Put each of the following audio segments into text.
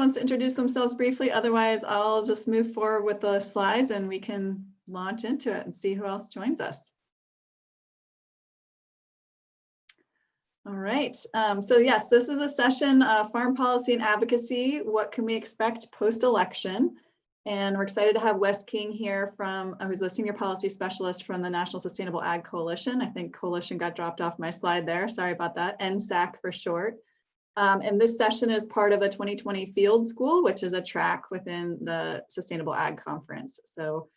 wants to introduce themselves briefly? Otherwise, I'll just move forward with the slides and we can launch into it and see who else joins us. All right, so yes, this is a session, Farm Policy and Advocacy, what can we expect post-election? And we're excited to have Wes King here from, who's the Senior Policy Specialist from the National Sustainable Ag Coalition. I think Coalition got dropped off my slide there, sorry about that, NSAC for short. And this session is part of the 2020 Field School, which is a track within the Sustainable Ag Conference. So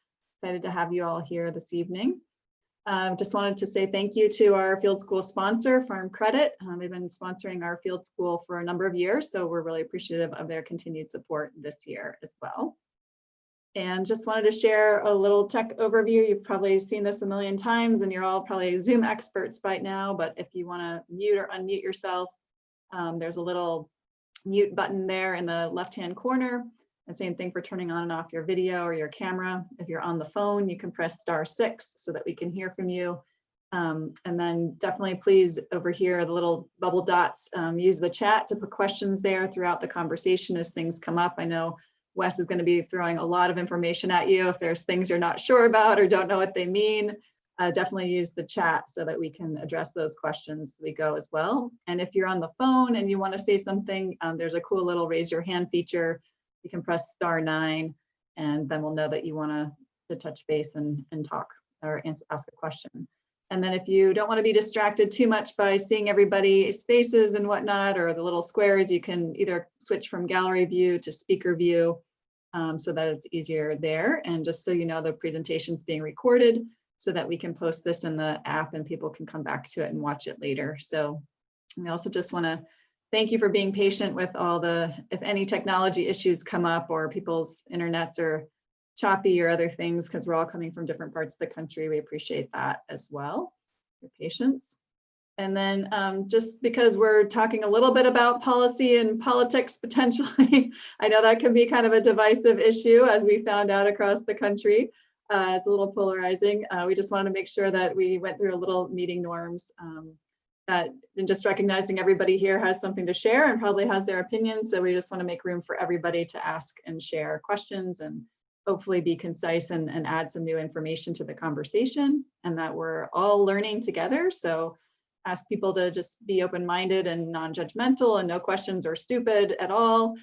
excited to have you all here this evening. Just wanted to say thank you to our Field School sponsor, Farm Credit. They've been sponsoring our Field School for a number of years, so we're really appreciative of their continued support this year as well. And just wanted to share a little tech overview. You've probably seen this a million times and you're all probably Zoom experts by now, but if you want to mute or unmute yourself, there's a little mute button there in the left-hand corner. The same thing for turning on and off your video or your camera. If you're on the phone, you can press *6 so that we can hear from you. And then definitely please over here, the little bubble dots, use the chat to put questions there throughout the conversation as things come up. I know Wes is going to be throwing a lot of information at you. If there's things you're not sure about or don't know what they mean, definitely use the chat so that we can address those questions as we go as well. And if you're on the phone and you want to say something, there's a cool little raise your hand feature. You can press *9 and then we'll know that you want to touch base and talk or ask a question. And then if you don't want to be distracted too much by seeing everybody's faces and whatnot, or the little squares, you can either switch from gallery view to speaker view so that it's easier there. And just so you know, the presentation's being recorded so that we can post this in the app and people can come back to it and watch it later. So we also just want to thank you for being patient with all the, if any technology issues come up or people's internets are choppy or other things, because we're all coming from different parts of the country. We appreciate that as well, your patience. And then just because we're talking a little bit about policy and politics potentially, I know that can be kind of a divisive issue as we found out across the country. It's a little polarizing. We just wanted to make sure that we went through a little meeting norms and just recognizing everybody here has something to share and probably has their opinions. So we just want to make room for everybody to ask and share questions and hopefully be concise and add some new information to the conversation, and that we're all learning together. So ask people to just be open-minded and non-judgmental, and no questions are stupid at all.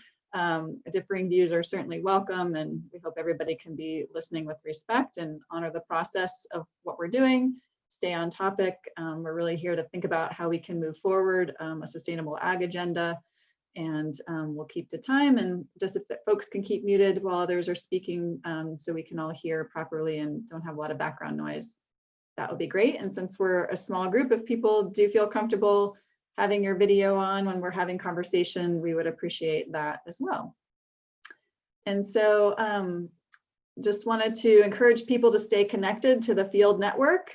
Differing views are certainly welcome, and we hope everybody can be listening with respect and honor the process of what we're doing. Stay on topic. We're really here to think about how we can move forward a sustainable ag agenda, and we'll keep to time. And just if folks can keep muted while others are speaking so we can all hear properly and don't have a lot of background noise, that would be great. And since we're a small group, if people do feel comfortable having your video on when we're having conversation, we would appreciate that as well. And so just wanted to encourage people to stay connected to the Field Network.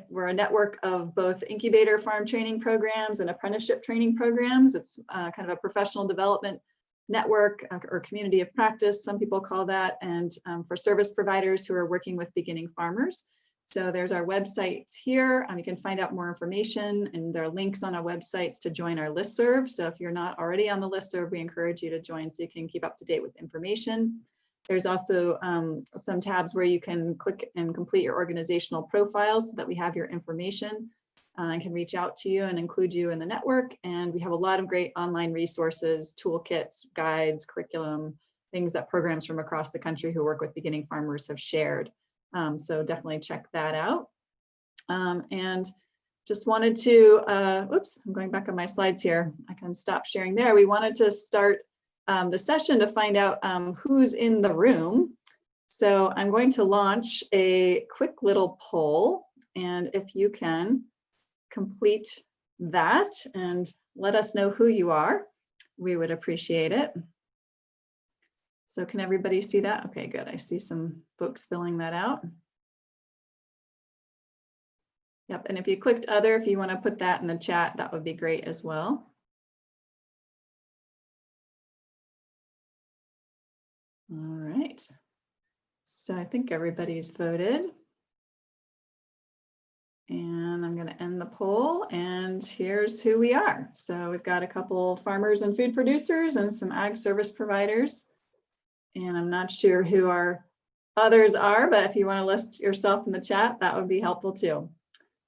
We're a network of both incubator farm training programs and apprenticeship training programs. It's kind of a professional development network or community of practice, some people call that, and for service providers who are working with beginning farmers. So there's our websites here. You can find out more information, and there are links on our websites to join our listserv. So if you're not already on the listserv, we encourage you to join so you can keep up to date with information. There's also some tabs where you can click and complete your organizational profiles so that we have your information and can reach out to you and include you in the network. And we have a lot of great online resources, toolkits, guides, curriculum, things that programs from across the country who work with beginning farmers have shared. So definitely check that out. And just wanted to, oops, I'm going back on my slides here. I can stop sharing there. We wanted to start the session to find out who's in the room. So I'm going to launch a quick little poll, and if you can complete that and let us know who you are, we would appreciate it. So can everybody see that? Okay, good. I see some folks filling that out. Yep, and if you clicked other, if you want to put that in the chat, that would be great as well. All right, so I think everybody's voted. And I'm going to end the poll, and here's who we are. So we've got a couple farmers and food producers and some ag service providers. And I'm not sure who our others are, but if you want to list yourself in the chat, that would be helpful too.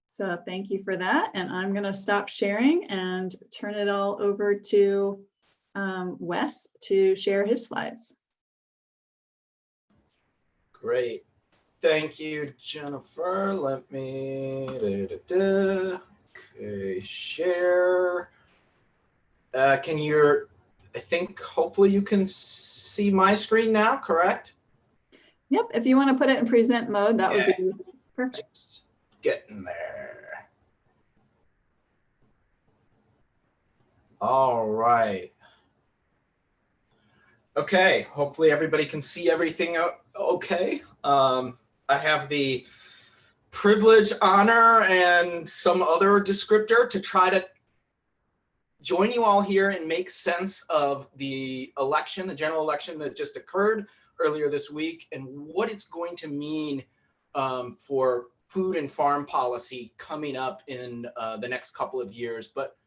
So thank you for that. And I'm going to stop sharing and turn it all over to Wes to share his slides. Great. Thank you, Jennifer. Let me, okay, share. Can you, I think hopefully you can see my screen now, correct? Yep, if you want to put it in present mode, that would be perfect. Just getting there. All right. Okay, hopefully everybody can see everything okay. I have the privilege, honor, and some other descriptor to try to join you all here and make sense of the election, the general election that just occurred earlier this week, and what it's going to mean for food and farm policy coming up in the next couple of years, but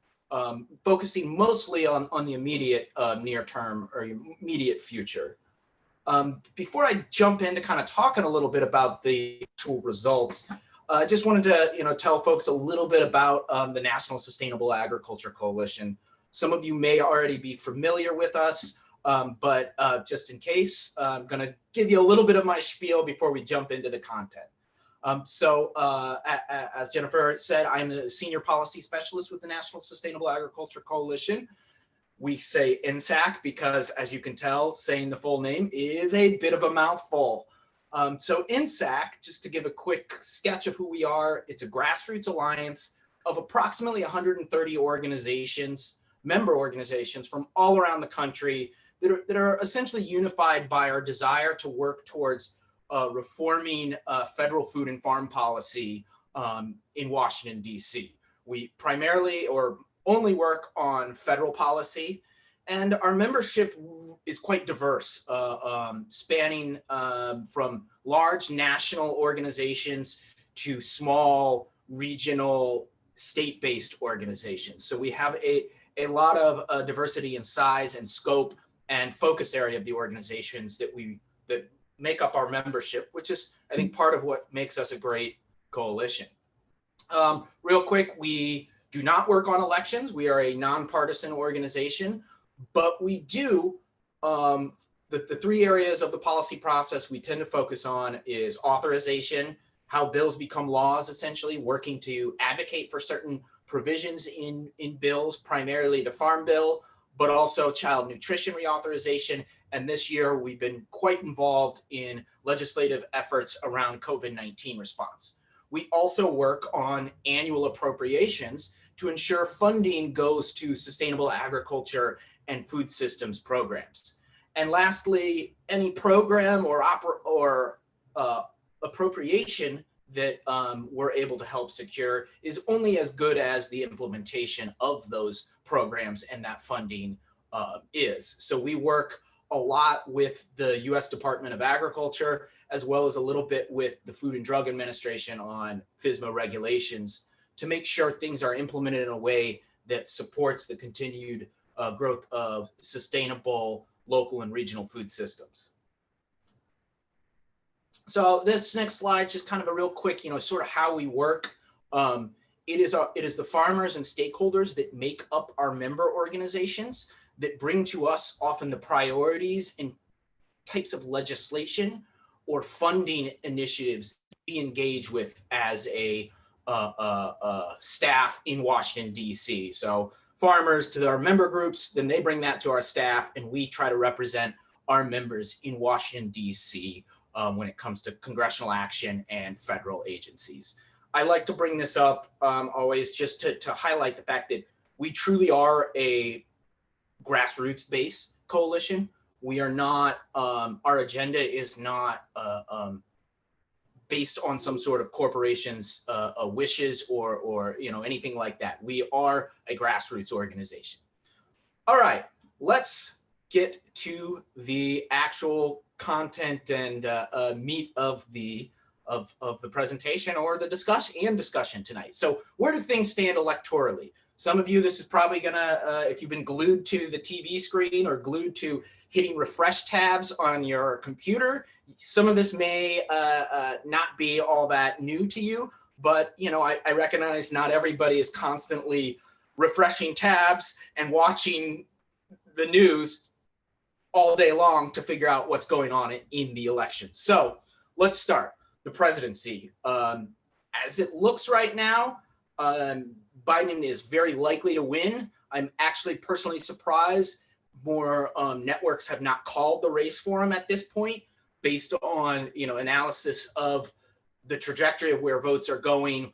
focusing mostly on the immediate near term or immediate future. Before I jump into kind of talking a little bit about the actual results, I just wanted to tell folks a little bit about the National Sustainable Agriculture Coalition. Some of you may already be familiar with us, but just in case, I'm going to give you a little bit of my spiel before we jump into the content. As Jennifer said, I'm a senior policy specialist with the National Sustainable Agriculture Coalition. We say NSAC because, as you can tell, saying the full name is a bit of a mouthful. So NSAC, just to give a quick sketch of who we are, it's a grassroots alliance of approximately 130 organizations, member organizations from all around the country that are essentially unified by our desire to work towards reforming federal food and farm policy in Washington, D.C. We primarily or only work on federal policy, and our membership is quite diverse, spanning from large national organizations to small regional state-based organizations. So we have a lot of diversity in size and scope and focus area of the organizations that make up our membership, which is, I think, part of what makes us a great coalition. Real quick, we do not work on elections. We are a nonpartisan organization, but we do, the three areas of the policy process we tend to focus on is authorization, how bills become laws, essentially working to advocate for certain provisions in bills, primarily the Farm Bill, but also child nutrition reauthorization. And this year we've been quite involved in legislative efforts around COVID-19 response. We also work on annual appropriations to ensure funding goes to sustainable agriculture and food systems programs. And lastly, any program or appropriation that we're able to help secure is only as good as the implementation of those programs and that funding is. So we work a lot with the U.S. Department of Agriculture, as well as a little bit with the Food and Drug Administration on FSMA regulations to make sure things are implemented in a way that supports the continued growth of sustainable local and regional food systems. So this next slide is just kind of a real quick, sort of how we work. It is the farmers and stakeholders that make up our member organizations that bring to us often the priorities and types of legislation or funding initiatives we engage with as a staff in Washington, D.C. So farmers to our member groups, then they bring that to our staff, and we try to represent our members in Washington, D.C. When it comes to congressional action and federal agencies. I like to bring this up always just to highlight the fact that we truly are a grassroots-based coalition. We are not, our agenda is not based on some sort of corporation's wishes or anything like that. We are a grassroots organization. All right, let's get to the actual content and meat of the of the presentation or the discussion tonight. So where do things stand electorally? Some of you, this is probably gonna, if you've been glued to the TV screen or glued to hitting refresh tabs on your computer, some of this may not be all that new to you, but I recognize not everybody is constantly refreshing tabs and watching the news all day long to figure out what's going on in the election. So let's start. The presidency. As it looks right now, Biden is very likely to win. I'm actually personally surprised more networks have not called the race for him at this point, based on analysis of the trajectory of where votes are going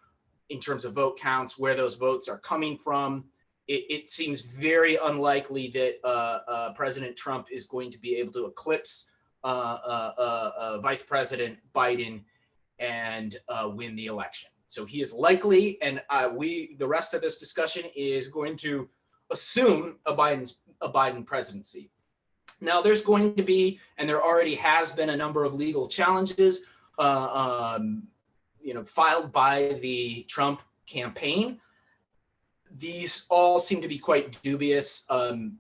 in terms of vote counts, where those votes are coming from. It seems very unlikely that President Trump is going to be able to eclipse Vice President Biden and win the election. So he is likely, and the rest of this discussion is going to assume a Biden presidency. Now, there's going to be, and there already has been, a number of legal challenges, filed by the Trump campaign. These all seem to be quite dubious. I am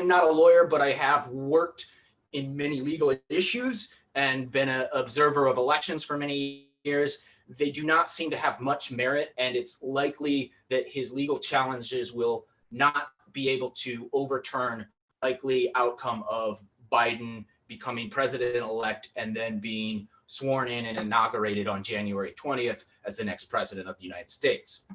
not a lawyer, but I have worked in many legal issues and been an observer of elections for many years. They do not seem to have much merit, and it's likely that his legal challenges will not be able to overturn likely outcome of Biden becoming president-elect and then being sworn in and inaugurated on January 20th as the next president of the United States.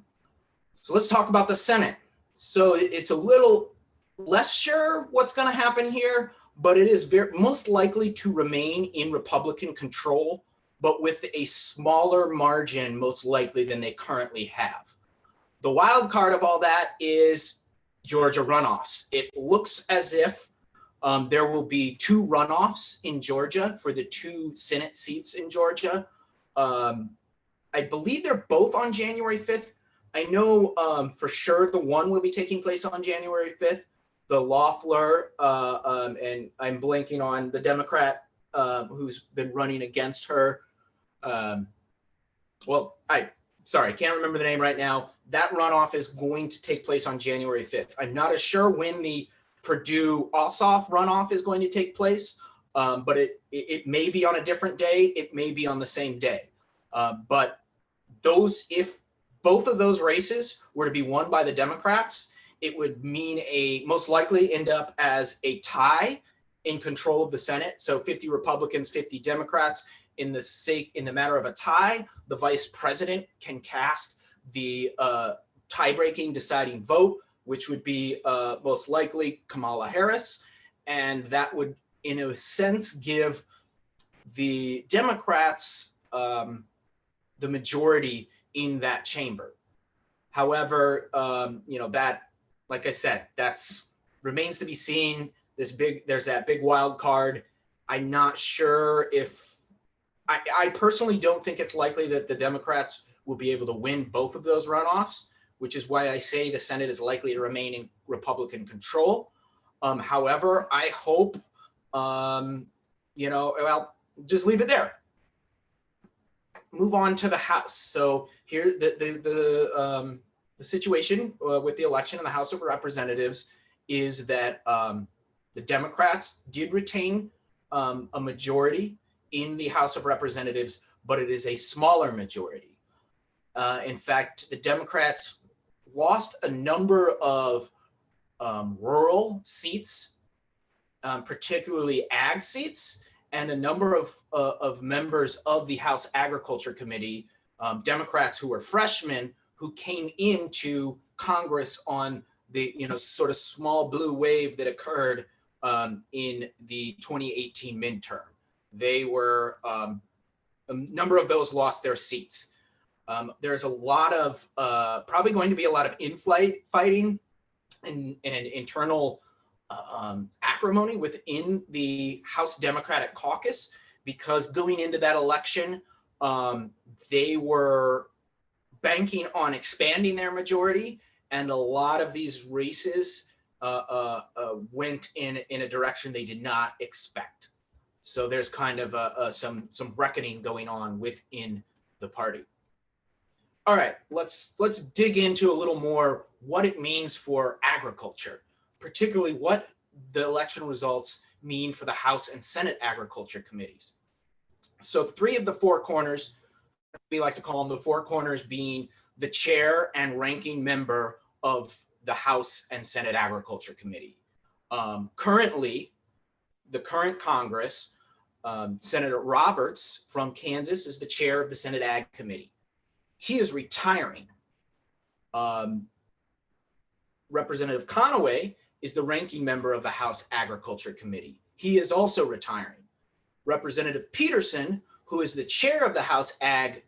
So let's talk about the Senate. So it's a little less sure what's going to happen here, but it is most likely to remain in Republican control, but with a smaller margin, most likely, than they currently have. The wild card of all that is Georgia runoffs. It looks as if there will be 2 runoffs in Georgia for the 2 Senate seats in Georgia. I believe they're both on January 5th. I know for sure the one will be taking place on January 5th. The Loeffler, and I'm blanking on the Democrat who's been running against her. I can't remember the name right now. That runoff is going to take place on January 5th. I'm not as sure when the Purdue-Ossoff runoff is going to take place, but it may be on a different day. It may be on the same day. But if both of those races were to be won by the Democrats, it would mean most likely end up as a tie in control of the Senate. So 50 Republicans, 50 Democrats. In the matter of a tie, the vice president can cast the tie-breaking deciding vote, which would be most likely Kamala Harris. And that would, in a sense, give the Democrats the majority in that chamber. However, that, like I said, that's remains to be seen. There's that big wild card. I'm not sure if, I personally don't think it's likely that the Democrats will be able to win both of those runoffs, which is why I say the Senate is likely to remain in Republican control. However, I hope, just leave it there. Move on to the House. So here, the situation with the election in the House of Representatives is that the Democrats did retain a majority in the House of Representatives, but it is a smaller majority. In fact, the Democrats lost a number of rural seats, particularly ag seats, and a number of members of the House Agriculture Committee, Democrats who were freshmen, who came into Congress on the sort of small blue wave that occurred in the 2018 midterm. They were, a number of those lost their seats. There's a lot of, probably going to be a lot of in-flight fighting and internal acrimony within the House Democratic caucus, because going into that election, they were banking on expanding their majority, and a lot of these races went in a direction they did not expect. So there's kind of some reckoning going on within the party. All right, let's dig into a little more what it means for agriculture, particularly what the election results mean for the House and Senate Agriculture Committees. So 3 of the 4 corners, we like to call them the 4 corners, being the chair and ranking member of the House and Senate Agriculture Committee. Currently, the current Congress, Senator Roberts from Kansas is the chair of the Senate Ag Committee. He is retiring. Representative Conaway is the ranking member of the House Agriculture Committee. He is also retiring. Representative Peterson, who is the chair of the House Ag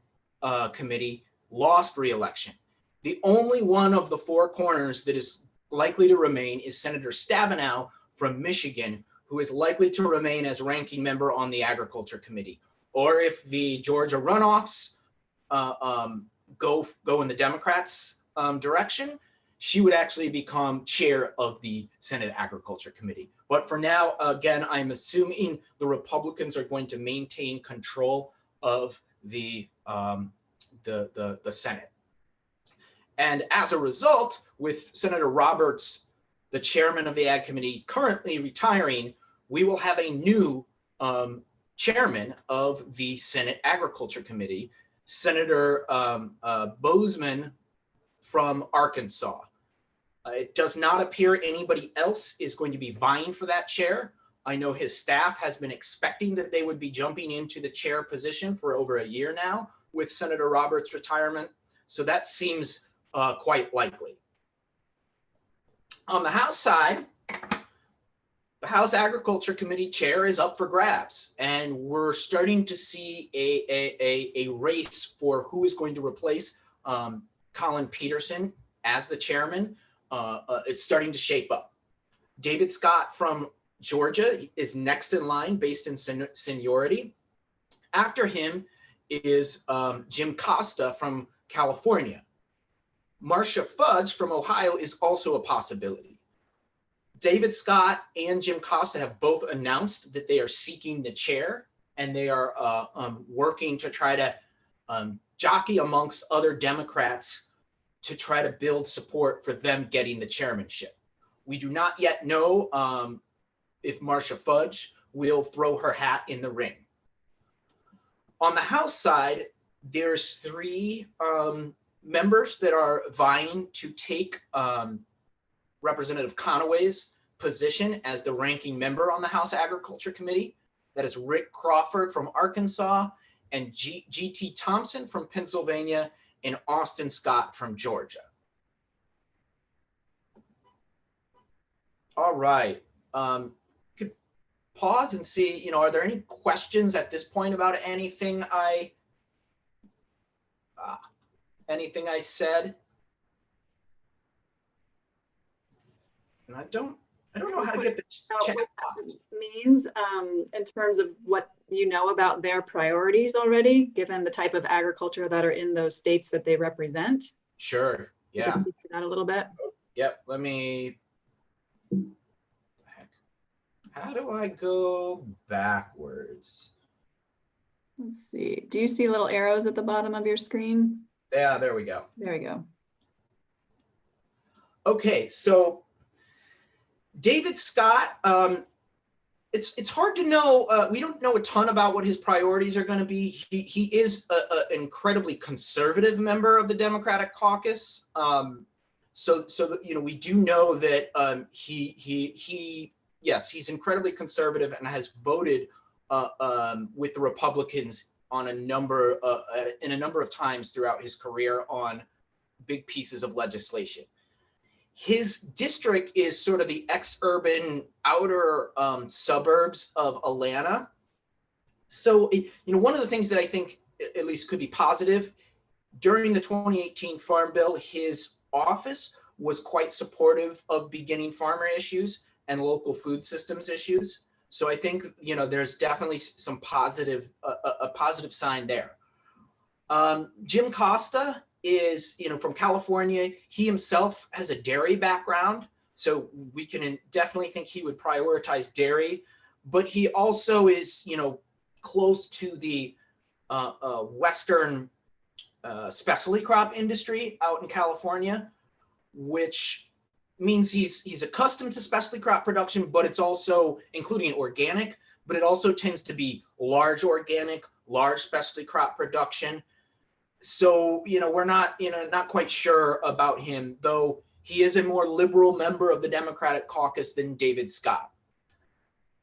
Committee, lost re-election. The only one of the 4 corners that is likely to remain is Senator Stabenow from Michigan, who is likely to remain as ranking member on the Agriculture Committee. Or if the Georgia runoffs go in the Democrats' direction, she would actually become chair of the Senate Agriculture Committee. But for now, again, I'm assuming the Republicans are going to maintain control of the Senate. And as a result, with Senator Roberts, the chairman of the Ag Committee, currently retiring, we will have a new chairman of the Senate Agriculture Committee, Senator Bozeman from Arkansas. It does not appear anybody else is going to be vying for that chair. I know his staff has been expecting that they would be jumping into the chair position for over a year now with Senator Roberts' retirement. So that seems quite likely. On the House side, the House Agriculture Committee chair is up for grabs, and we're starting to see a race for who is going to replace Colin Peterson as the chairman. It's starting to shape up. David Scott from Georgia is next in line based in seniority. After him is Jim Costa from California. Marcia Fudge from Ohio is also a possibility. David Scott and Jim Costa have both announced that they are seeking the chair, and they are working to try to jockey amongst other Democrats to try to build support for them getting the chairmanship. We do not yet know if Marcia Fudge will throw her hat in the ring. On the House side, there's 3 members that are vying to take Representative Conaway's position as the ranking member on the House Agriculture Committee. That is Rick Crawford from Arkansas and G.T. Thompson from Pennsylvania and Austin Scott from Georgia. All right. Could pause and see, are there any questions at this point about anything I said? And I don't know how to get the chat box. Means in terms of what you know about their priorities already, given the type of agriculture that are in those states that they represent. Sure. Yeah. You can speak to that a little bit. Yep. Let me. How do I go backwards? Let's see. Do you see little arrows at the bottom of your screen? Yeah, there we go. There we go. Okay, so David Scott, it's hard to know. We don't know a ton about what his priorities are going to be. He is an incredibly conservative member of the Democratic caucus. So we do know that he's incredibly conservative and has voted with the Republicans on in a number of times throughout his career on big pieces of legislation. His district is sort of the ex-urban outer suburbs of Atlanta. So, one of the things that I think at least could be positive, during the 2018 Farm Bill, his office was quite supportive of beginning farmer issues and local food systems issues. So I think, there's definitely some positive, a positive sign there. Jim Costa is, from California. He himself has a dairy background. So we can definitely think he would prioritize dairy. but he also is, close to the Western specialty crop industry out in California, which means he's accustomed to specialty crop production, but it's also including organic, but it also tends to be large organic, large specialty crop production. So, we're not quite sure about him, though he is a more liberal member of the Democratic caucus than David Scott.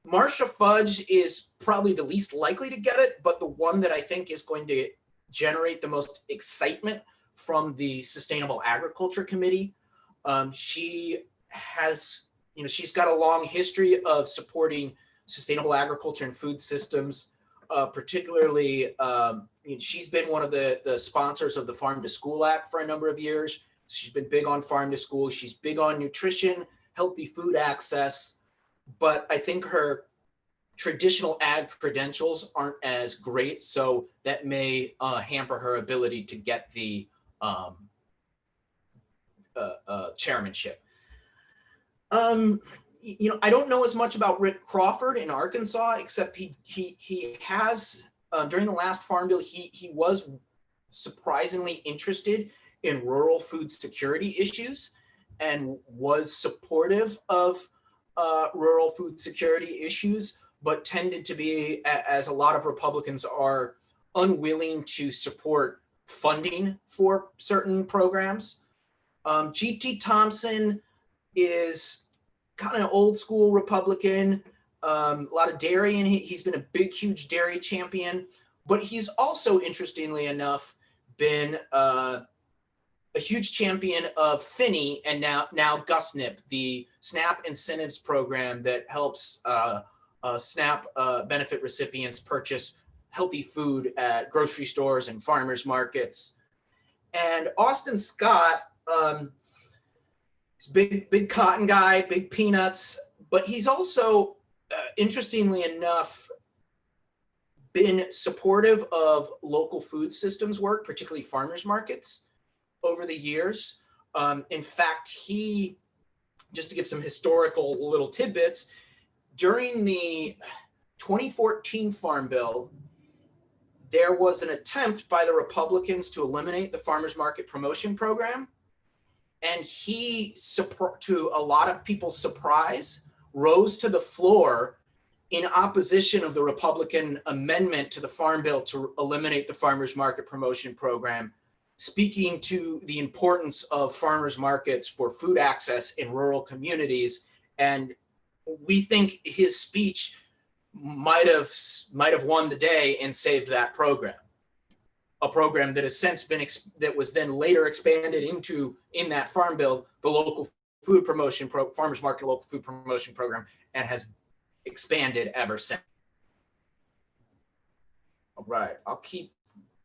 Marcia Fudge is probably the least likely to get it, but the one that I think is going to generate the most excitement from the Sustainable Agriculture Committee. She has, she's got a long history of supporting sustainable agriculture and food systems, particularly she's been one of the sponsors of the Farm to School Act for a number of years. She's been big on farm to school. She's big on nutrition, healthy food access, but I think her traditional ag credentials aren't as great, so that may hamper her ability to get the chairmanship. I don't know as much about Rick Crawford in Arkansas, except he has during the last Farm Bill, he was surprisingly interested in rural food security issues and was supportive of rural food security issues, but tended to be, as a lot of Republicans are, unwilling to support funding for certain programs. G.T. Thompson is kind of old school Republican, a lot of dairy, and he's been a big, huge dairy champion, but he's also, interestingly enough, been a huge champion of Finney and now GusNIP, the SNAP incentives program that helps SNAP benefit recipients purchase healthy food at grocery stores and farmers markets. And Austin Scott, he's big cotton guy, big peanuts, but he's also, interestingly enough, been supportive of local food systems work, particularly farmers markets, over the years. In fact, just to give some historical little tidbits, during the 2014 Farm Bill, there was an attempt by the Republicans to eliminate the farmers market promotion program. And he, to a lot of people's surprise, rose to the floor in opposition of the Republican amendment to the Farm Bill to eliminate the farmers market promotion program, speaking to the importance of farmers markets for food access in rural communities. And we think his speech might have won the day and saved that program, a program that has since been that was then later expanded into, in that Farm Bill, the local food promotion farmers market local food promotion program, and has expanded ever since. All right, I'm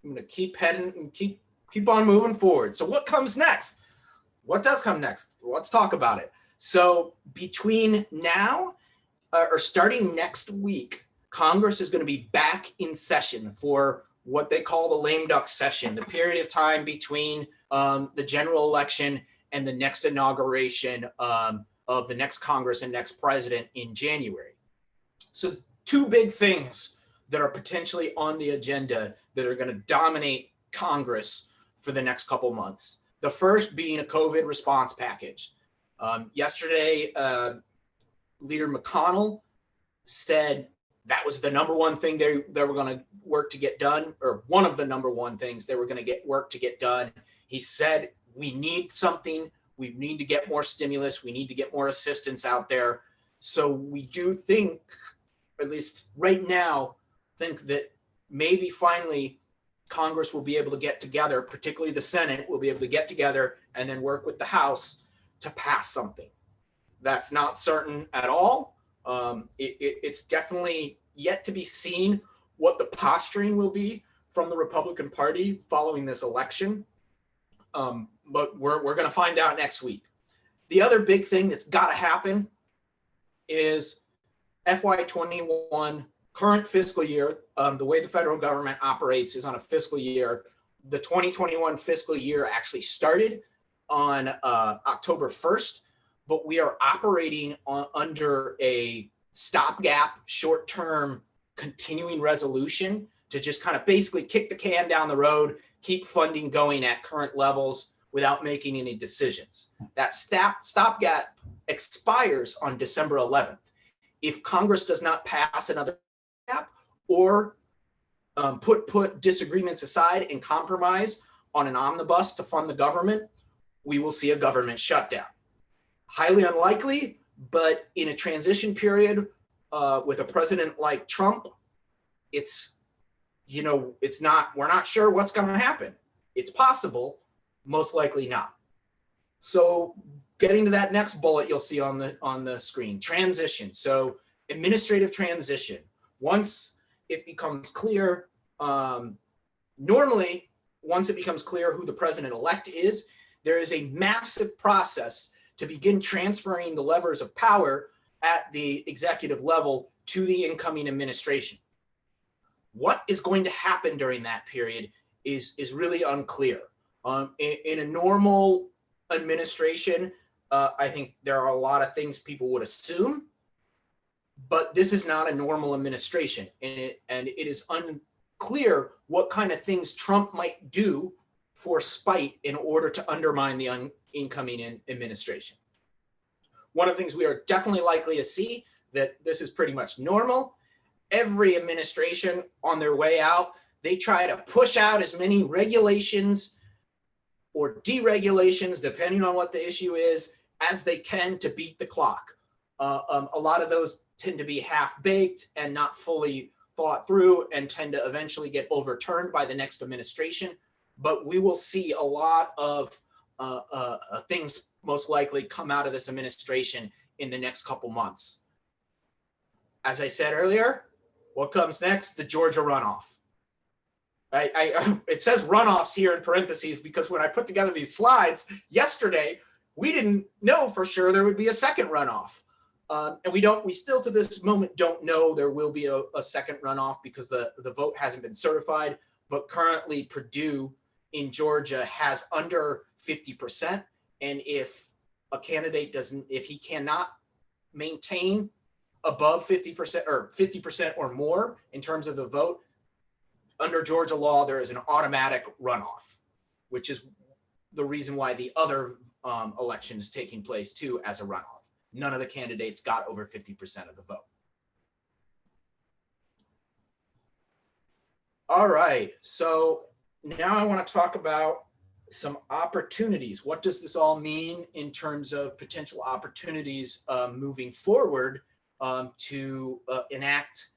gonna keep heading and keep on moving forward. So what comes next? What does come next? Let's talk about it. So between now or starting next week, Congress is going to be back in session for what they call the lame duck session, the period of time between the general election and the next inauguration of the next Congress and next president in January. So two big things that are potentially on the agenda that are going to dominate Congress for the next couple months. The first being a COVID response package. Yesterday, Leader McConnell said that was the number one thing they were going to work to get done, or one of the number one things they were going to work to get done. He said, we need something. We need to get more stimulus. We need to get more assistance out there. So we do think, at least right now, think that maybe finally Congress will be able to get together, particularly the Senate will be able to get together and then work with the House to pass something. That's not certain at all. It's definitely yet to be seen what the posturing will be from the Republican Party following this election. But we're going to find out next week. The other big thing that's got to happen is FY21, current fiscal year. The way the federal government operates is on a fiscal year. The 2021 fiscal year actually started on October 1st, but we are operating under a stopgap, short-term continuing resolution to just kind of basically kick the can down the road, keep funding going at current levels without making any decisions. That stopgap expires on December 11th. If Congress does not pass another stopgap or put disagreements aside and compromise on an omnibus to fund the government, we will see a government shutdown. Highly unlikely, but in a transition period with a president like Trump, it's, you know, we're not sure what's going to happen. It's possible, most likely not. So getting to that next bullet you'll see on the screen, transition. So administrative transition. Once it becomes clear, normally, once it becomes clear who the president-elect is, there is a massive process to begin transferring the levers of power at the executive level to the incoming administration. What is going to happen during that period is really unclear. In a normal administration, I think there are a lot of things people would assume, but this is not a normal administration, and it is unclear what kind of things Trump might do for spite in order to undermine the incoming administration. One of the things we are definitely likely to see, that this is pretty much normal. Every administration on their way out, they try to push out as many regulations or deregulations, depending on what the issue is, as they can to beat the clock. A lot of those tend to be half-baked and not fully thought through and tend to eventually get overturned by the next administration. But we will see a lot of things most likely come out of this administration in the next couple months. As I said earlier, what comes next? The Georgia runoff. It says runoffs here in parentheses because when I put together these slides yesterday, we didn't know for sure there would be a second runoff. And we still to this moment don't know there will be a second runoff because the vote hasn't been certified, but currently Purdue in Georgia has under 50%. And if a candidate if he cannot maintain above 50% or 50% or more in terms of the vote, under Georgia law, there is an automatic runoff, which is the reason why the other election is taking place too as a runoff. None of the candidates got over 50% of the vote. All right, so now I want to talk about some opportunities. What does this all mean in terms of potential opportunities moving forward to enact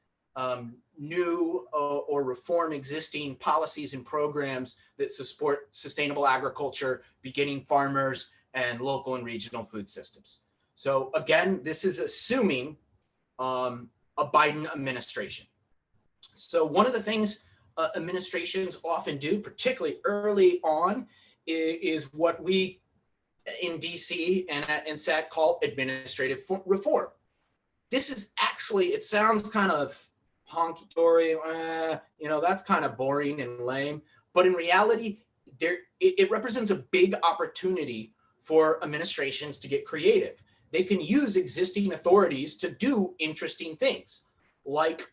new or reform existing policies and programs that support sustainable agriculture, beginning farmers, and local and regional food systems. So again, this is assuming a Biden administration. So one of the things administrations often do, particularly early on, is what we in DC and at NSAC call administrative reform. This is actually, it sounds kind of honky-dory, that's kind of boring and lame, but in reality, it represents a big opportunity for administrations to get creative. They can use existing authorities to do interesting things, like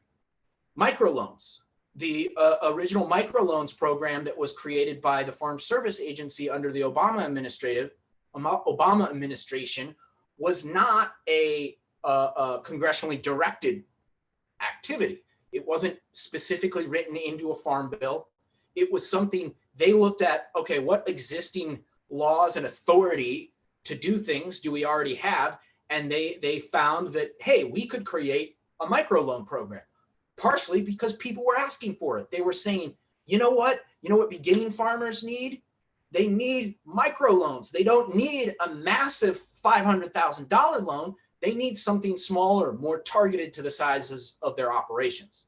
microloans. The original microloans program that was created by the Farm Service Agency under the Obama administration was not a congressionally directed activity. It wasn't specifically written into a farm bill. It was something they looked at, okay, what existing laws and authority to do things do we already have? And they found that, hey, we could create a microloan program, partially because people were asking for it. They were saying, you know what beginning farmers need? They need microloans. They don't need a massive $500,000 loan. They need something smaller, more targeted to the sizes of their operations.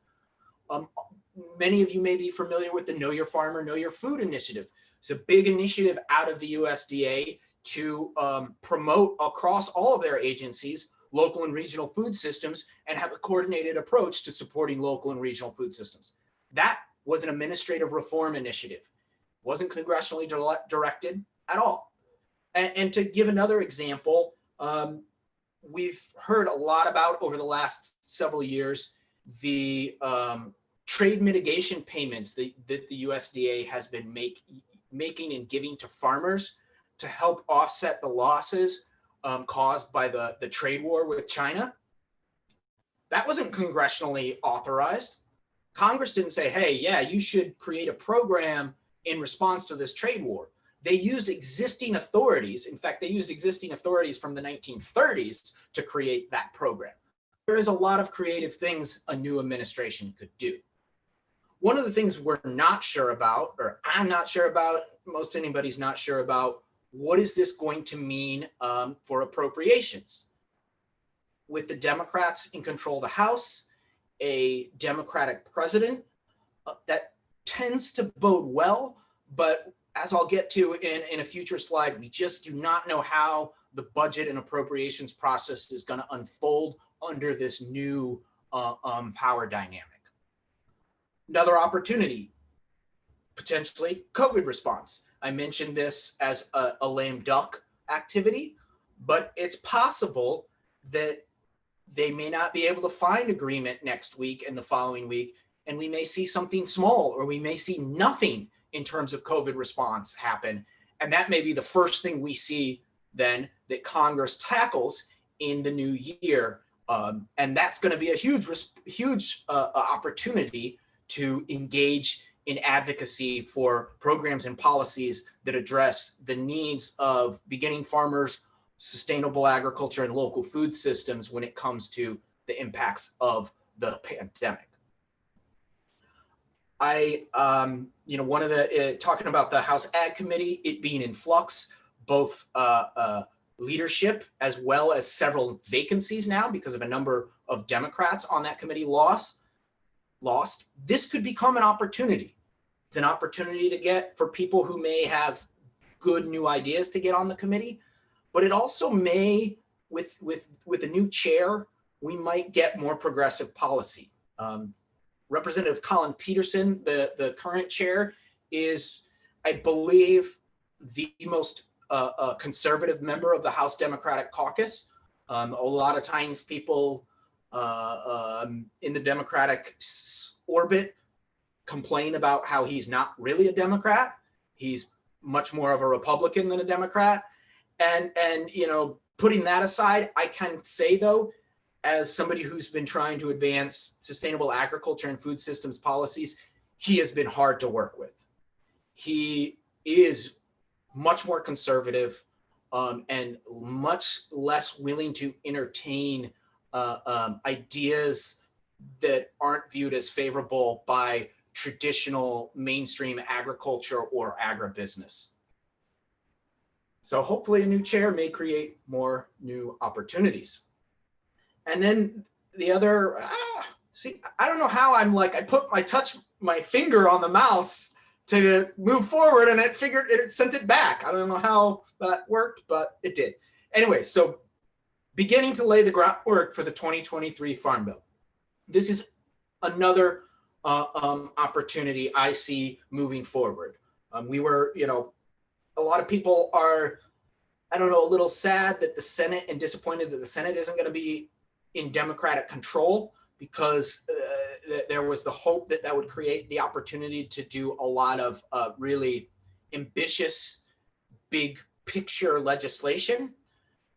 Many of you may be familiar with the Know Your Farmer, Know Your Food initiative. It's a big initiative out of the USDA to promote across all of their agencies local and regional food systems and have a coordinated approach to supporting local and regional food systems. That was an administrative reform initiative. It wasn't congressionally directed at all. And to give another example, we've heard a lot about over the last several years, the trade mitigation payments that the USDA has been making and giving to farmers to help offset the losses caused by the trade war with China. That wasn't congressionally authorized. Congress didn't say, hey, yeah, you should create a program in response to this trade war. They used existing authorities. In fact, they used existing authorities from the 1930s to create that program. There is a lot of creative things a new administration could do. One of the things we're not sure about, or I'm not sure about, most anybody's not sure about, what is this going to mean for appropriations? With the Democrats in control of the House, a Democratic president, that tends to bode well, but as I'll get to in a future slide, we just do not know how the budget and appropriations process is going to unfold under this new power dynamic. Another opportunity, potentially COVID response. I mentioned this as a lame duck activity, but it's possible that they may not be able to find agreement next week and the following week, and we may see something small, or we may see nothing in terms of COVID response happen. And that may be the first thing we see then that Congress tackles in the new year. And that's going to be a huge opportunity to engage in advocacy for programs and policies that address the needs of beginning farmers, sustainable agriculture, and local food systems when it comes to the impacts of the pandemic. One of the, talking about the House Ag Committee, it being in flux, both leadership as well as several vacancies now because of a number of Democrats on that committee lost, this could become an opportunity. It's an opportunity to get for people who may have good new ideas to get on the committee, but it also may, with a new chair, we might get more progressive policy. Representative Colin Peterson, the current chair, is, I believe, the most conservative member of the House Democratic Caucus. A lot of times people in the Democratic orbit complain about how he's not really a Democrat. He's much more of a Republican than a Democrat. And putting that aside, I can say, though, as somebody who's been trying to advance sustainable agriculture and food systems policies, he has been hard to work with. He is much more conservative and much less willing to entertain ideas that aren't viewed as favorable by traditional mainstream agriculture or agribusiness. So hopefully a new chair may create more new opportunities. And then the other, I don't know how I touch my finger on the mouse to move forward and it sent it back. I don't know how that worked, but it did. Anyway, so beginning to lay the groundwork for the 2023 Farm Bill. This is another opportunity I see moving forward. We were, a lot of people are, a little sad that the Senate and disappointed that the Senate isn't going to be in Democratic control, because there was the hope that that would create the opportunity to do a lot of really ambitious, big picture legislation.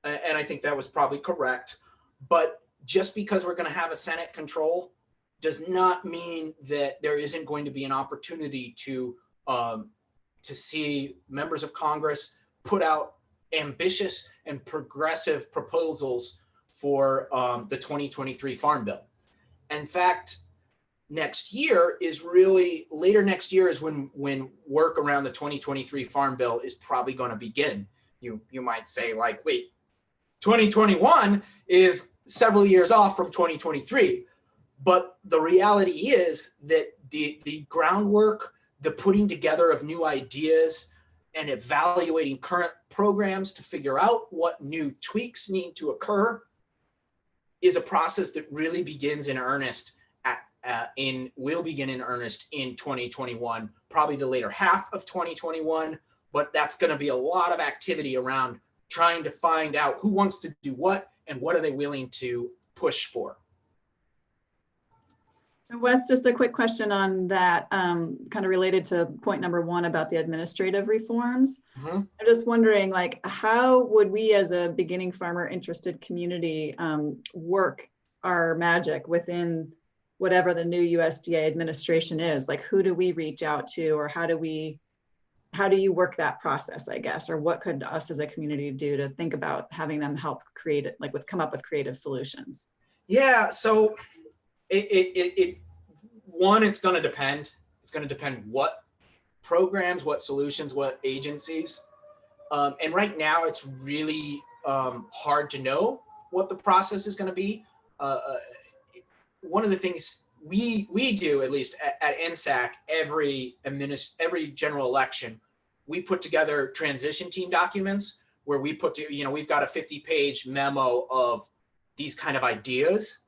And I think that was probably correct. But just because we're going to have a Senate control does not mean that there isn't going to be an opportunity to see members of Congress put out ambitious and progressive proposals for the 2023 Farm Bill. In fact, later next year is when work around the 2023 Farm Bill is probably going to begin. You might say, like, wait, 2021 is several years off from 2023. But the reality is that the groundwork, the putting together of new ideas and evaluating current programs to figure out what new tweaks need to occur is a process that really begins in earnest will begin in earnest in 2021, probably the later half of 2021. But that's going to be a lot of activity around trying to find out who wants to do what and what are they willing to push for? Wes, just a quick question on that, kind of related to point number one about the administrative reforms. Mm-hmm. I'm just wondering, like, how would we as a beginning farmer interested community work our magic within whatever the new USDA administration is? Like, who do we reach out to, or how do you work that process, I guess, or what could us as a community do to think about having them help create it, like come up with creative solutions? Yeah, so it's going to depend. It's going to depend what programs, what solutions, what agencies. And right now it's really hard to know what the process is going to be. One of the things we do, at least at NSAC, every general election, we put together transition team documents where we we've got a 50-page memo of these kind of ideas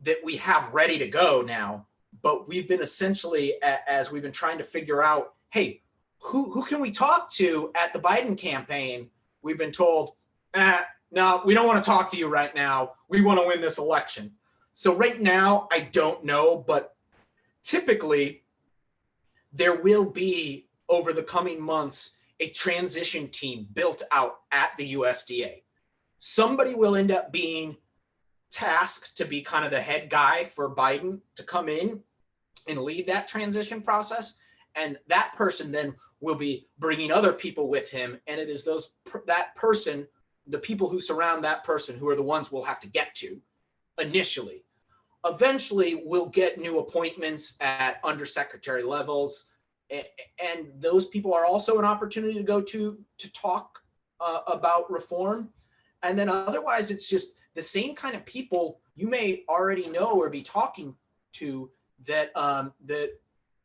that we have ready to go now. But we've been essentially, as we've been trying to figure out, hey, who can we talk to at the Biden campaign? We've been told, no, we don't want to talk to you right now. We want to win this election. So right now, I don't know, but typically there will be, over the coming months, a transition team built out at the USDA. Somebody will end up being tasked to be kind of the head guy for Biden to come in and lead that transition process. And that person then will be bringing other people with him. And it is the people who surround that person who are the ones we'll have to get to initially. Eventually, we'll get new appointments at undersecretary levels. And those people are also an opportunity to go to talk about reform. And then otherwise, it's just the same kind of people you may already know or be talking to that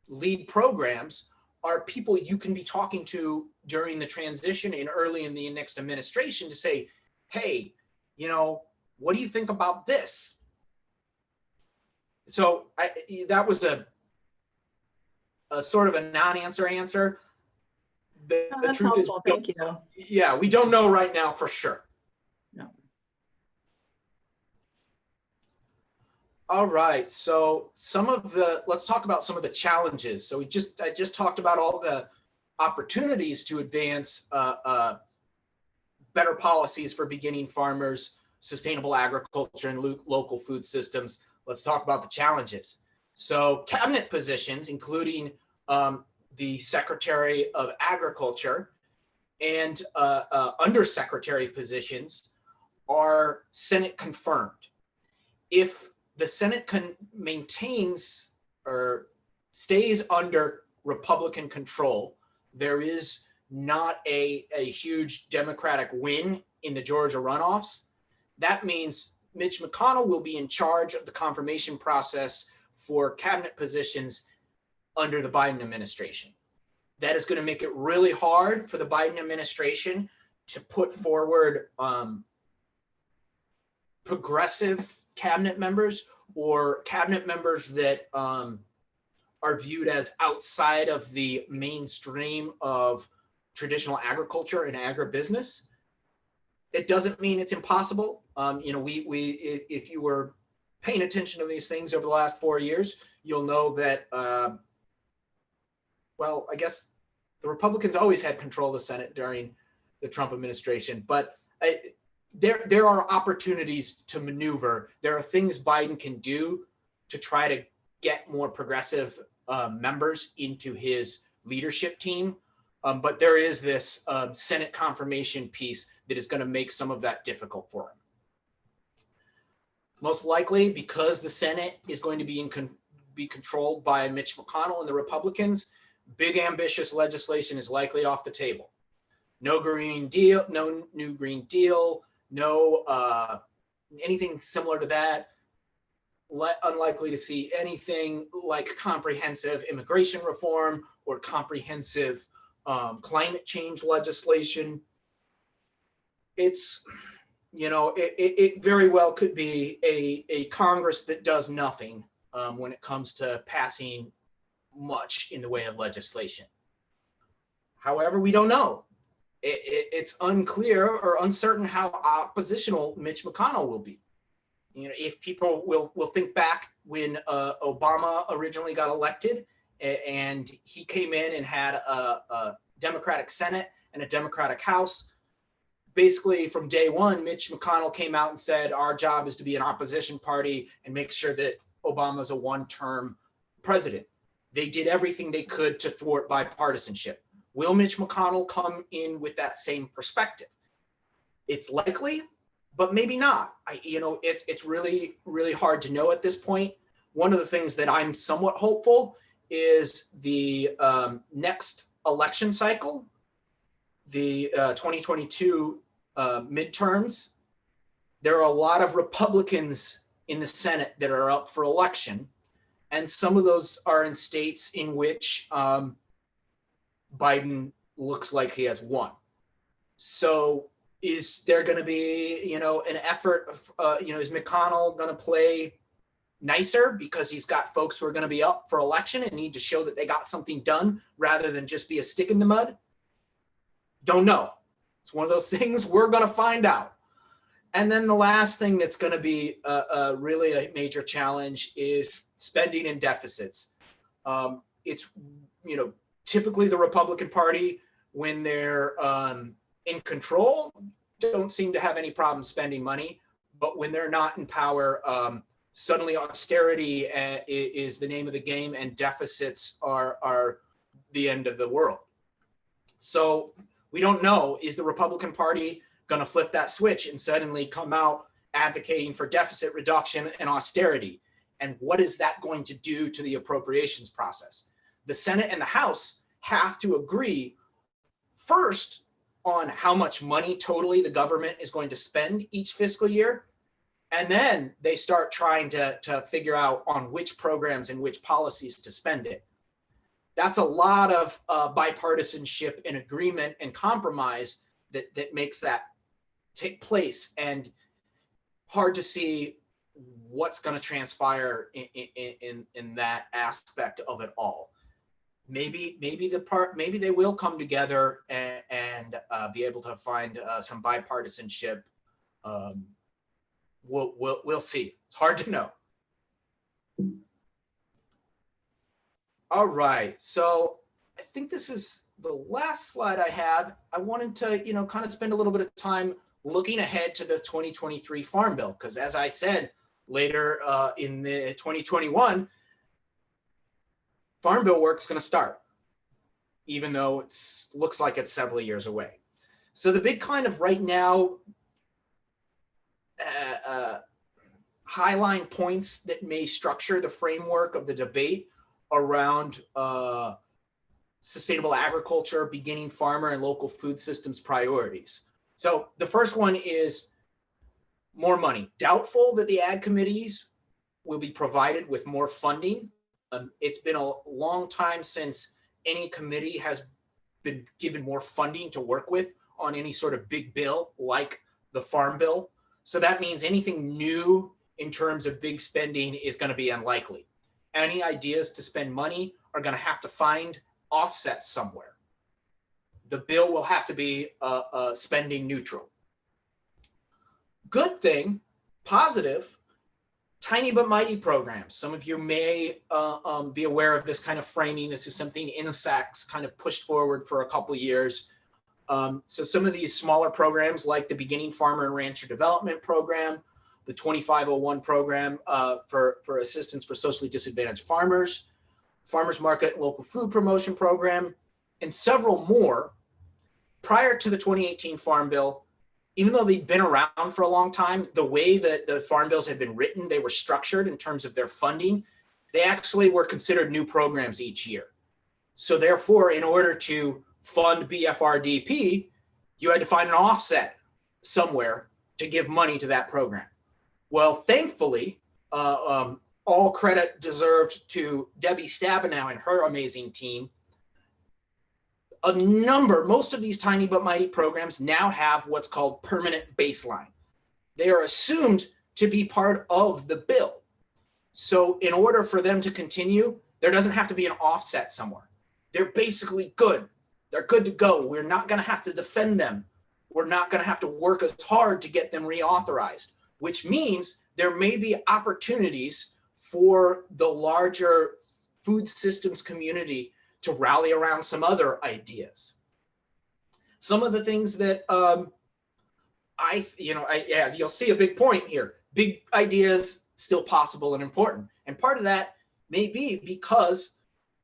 lead programs are people you can be talking to during the transition and early in the next administration to say, hey, what do you think about this? So that was a sort of a non-answer answer. The That's truth helpful. is, thank you. yeah, we don't know right now for sure. No. All right, so let's talk about some of the challenges. So I just talked about all the opportunities to advance better policies for beginning farmers, sustainable agriculture, and local food systems. Let's talk about the challenges. So cabinet positions, including the Secretary of Agriculture and undersecretary positions, are Senate confirmed. If the Senate maintains or stays under Republican control, there is not a huge Democratic win in the Georgia runoffs. That means Mitch McConnell will be in charge of the confirmation process for cabinet positions under the Biden administration. That is going to make it really hard for the Biden administration to put forward progressive cabinet members or cabinet members that are viewed as outside of the mainstream of traditional agriculture and agribusiness. It doesn't mean it's impossible. If you were paying attention to these things over the last 4 years, you'll know that, I guess the Republicans always had control of the Senate during the Trump administration, but there are opportunities to maneuver. There are things Biden can do to try to get more progressive members into his leadership team. But there is this Senate confirmation piece that is going to make some of that difficult for him. Most likely, because the Senate is going to be controlled by Mitch McConnell and the Republicans, big ambitious legislation is likely off the table. No Green Deal, no new Green Deal, no anything similar to that. Unlikely to see anything like comprehensive immigration reform or comprehensive climate change legislation. It's, it very well could be a Congress that does nothing when it comes to passing much in the way of legislation. However, we don't know. it's unclear or uncertain how oppositional Mitch McConnell will be. You know, if people will think back when Obama originally got elected, and he came in and had a Democratic Senate and a Democratic House. Basically, from day one, Mitch McConnell came out and said, our job is to be an opposition party and make sure that Obama's a one-term president. They did everything they could to thwart bipartisanship. Will Mitch McConnell come in with that same perspective? It's likely, but maybe not. It's really, really hard to know at this point. One of the things that I'm somewhat hopeful is the next election cycle, the 2022 midterms. There are a lot of Republicans in the Senate that are up for election, and some of those are in states in which Biden looks like he has won. So is there going to be, an effort of, is McConnell going to play nicer because he's got folks who are going to be up for election and need to show that they got something done rather than just be a stick in the mud? Don't know. It's one of those things we're going to find out. And then the last thing that's going to be really a major challenge is spending and deficits. It's, typically the Republican Party, when they're in control, don't seem to have any problem spending money. But when they're not in power, suddenly austerity is the name of the game, and deficits are the end of the world. So we don't know, is the Republican Party going to flip that switch and suddenly come out advocating for deficit reduction and austerity? And what is that going to do to the appropriations process? The Senate and the House have to agree first on how much money totally the government is going to spend each fiscal year. And then they start trying to figure out on which programs and which policies to spend it. That's a lot of bipartisanship and agreement and compromise that makes that take place, and hard to see what's going to transpire in that aspect of it all. Maybe they will come together and be able to find some bipartisanship. We'll see. It's hard to know. All right, so I think this is the last slide I have. I wanted to, kind of spend a little bit of time looking ahead to the 2023 Farm Bill, because as I said, later in the 2021, Farm Bill work's going to start, even though it looks like it's several years away. So the big kind of right now highline points that may structure the framework of the debate around sustainable agriculture, beginning farmer and local food systems priorities. So the first one is more money. Doubtful that the ag committees will be provided with more funding. It's been a long time since any committee has been given more funding to work with on any sort of big bill like the Farm Bill. So that means anything new in terms of big spending is going to be unlikely. Any ideas to spend money are going to have to find offsets somewhere. The bill will have to be spending neutral. Good thing, positive, tiny but mighty programs. Some of you may be aware of this kind of framing. This is something INSAC's kind of pushed forward for a couple of years. So some of these smaller programs like the Beginning Farmer and Rancher Development Program, the 2501 program for assistance for socially disadvantaged farmers, Farmers Market and Local Food Promotion Program, and several more. Prior to the 2018 Farm Bill, even though they'd been around for a long time, the way that the farm bills had been written, they were structured in terms of their funding, they actually were considered new programs each year. So therefore, in order to fund BFRDP, you had to find an offset somewhere to give money to that program. Well, thankfully, all credit deserved to Debbie Stabenow and her amazing team. Most of these tiny but mighty programs now have what's called permanent baseline. They are assumed to be part of the bill. So in order for them to continue, there doesn't have to be an offset somewhere. They're basically good They're good to go. We're not going to have to defend them. We're not going to have to work as hard to get them reauthorized, which means there may be opportunities for the larger food systems community to rally around some other ideas. Some of the things that you'll see a big point here. Big ideas still possible and important. And part of that may be because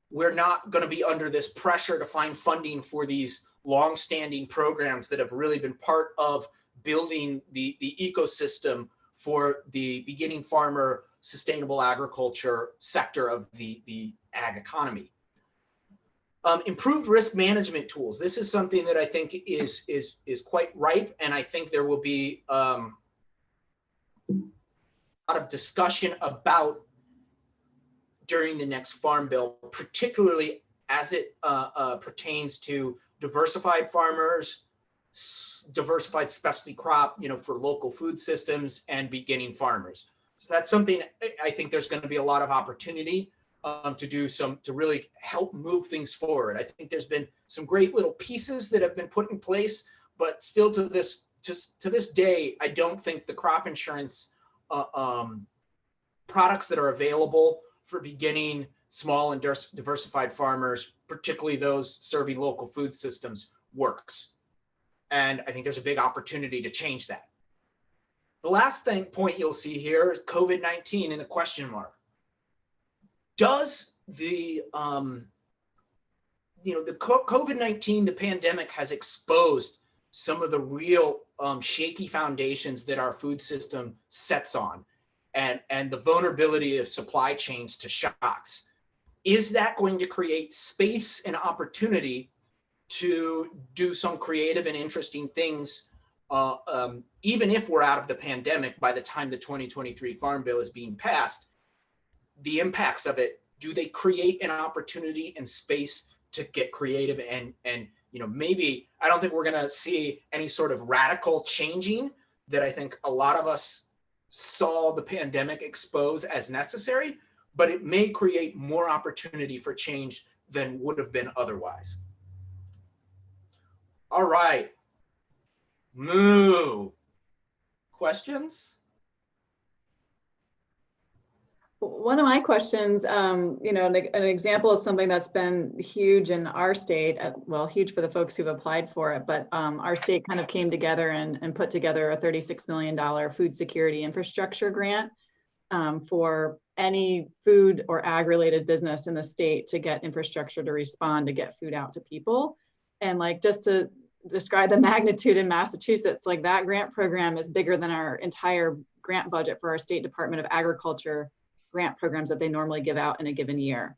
we're not going to be under this pressure to find funding for these long-standing programs that have really been part of building the ecosystem for the beginning farmer sustainable agriculture sector of the ag economy. Improved risk management tools. This is something that I think is quite ripe, and I think there will be a lot of discussion about during the next farm bill, particularly as it pertains to diversified farmers, diversified specialty crop, for local food systems and beginning farmers. So that's something I think there's going to be a lot of opportunity to really help move things forward. I think there's been some great little pieces that have been put in place, but still to this day, I don't think the crop insurance products that are available for beginning small and diversified farmers, particularly those serving local food systems, works. And I think there's a big opportunity to change that. The last point you'll see here is COVID-19 in the question mark. Does the COVID-19, the pandemic has exposed some of the real shaky foundations that our food system sets on, and the vulnerability of supply chains to shocks. Is that going to create space and opportunity to do some creative and interesting things, even if we're out of the pandemic by the time the 2023 Farm Bill is being passed? The impacts of it, do they create an opportunity and space to get creative and maybe, I don't think we're going to see any sort of radical changing that I think a lot of us saw the pandemic expose as necessary, but it may create more opportunity for change than would have been otherwise. All right. Move. Questions? One of my questions, an example of something that's been huge in our state, huge for the folks who've applied for it, but our state kind of came together and put together a $36 million food security infrastructure grant for any food or ag-related business in the state to get infrastructure to respond to get food out to people. And just to describe the magnitude in Massachusetts, that grant program is bigger than our entire grant budget for our State Department of Agriculture grant programs that they normally give out in a given year.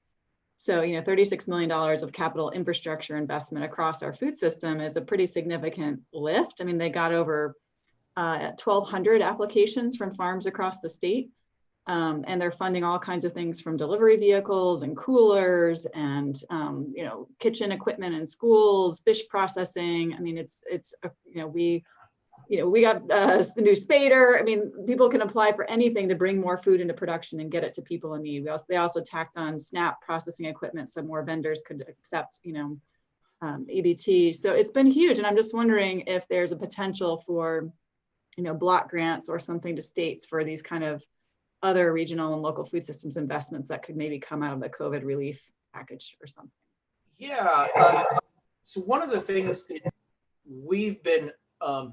So, $36 million of capital infrastructure investment across our food system is a pretty significant lift. I mean, they got over 1,200 applications from farms across the state. And they're funding all kinds of things from delivery vehicles and coolers and, kitchen equipment in schools, fish processing. I mean, we got the new spader. I mean, people can apply for anything to bring more food into production and get it to people in need. They also tacked on SNAP processing equipment so more vendors could accept, EBT. So it's been huge. And I'm just wondering if there's a potential for, block grants or something to states for these kind of other regional and local food systems investments that could maybe come out of the COVID relief package or something. Yeah. So one of the things that we've been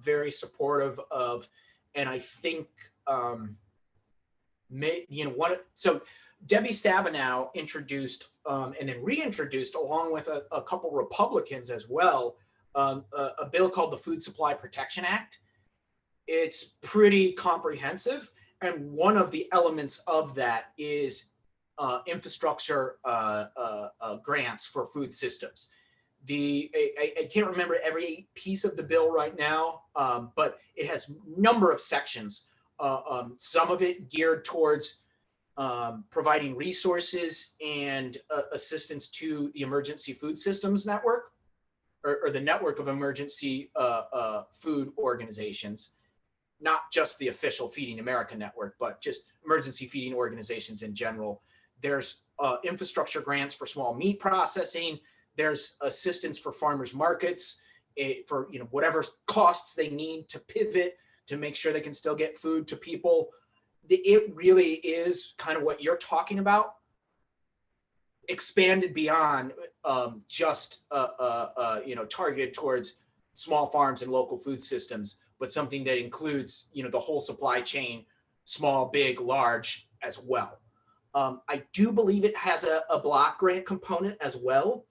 very supportive of, and I think, so Debbie Stabenow introduced and then reintroduced, along with a couple Republicans as well, a bill called the Food Supply Protection Act. It's pretty comprehensive. And one of the elements of that is infrastructure grants for food systems. I can't remember every piece of the bill right now, but it has a number of sections. Some of it geared towards providing resources and assistance to the Emergency Food Systems Network, or the network of emergency food organizations. Not just the official Feeding America network, but just emergency feeding organizations in general. There's infrastructure grants for small meat processing. There's assistance for farmers markets for whatever costs they need to pivot to make sure they can still get food to people. It really is kind of what you're talking about, expanded beyond just targeted towards small farms and local food systems, but something that includes the whole supply chain, small, big, large as well. I do believe it has a block grant component as well.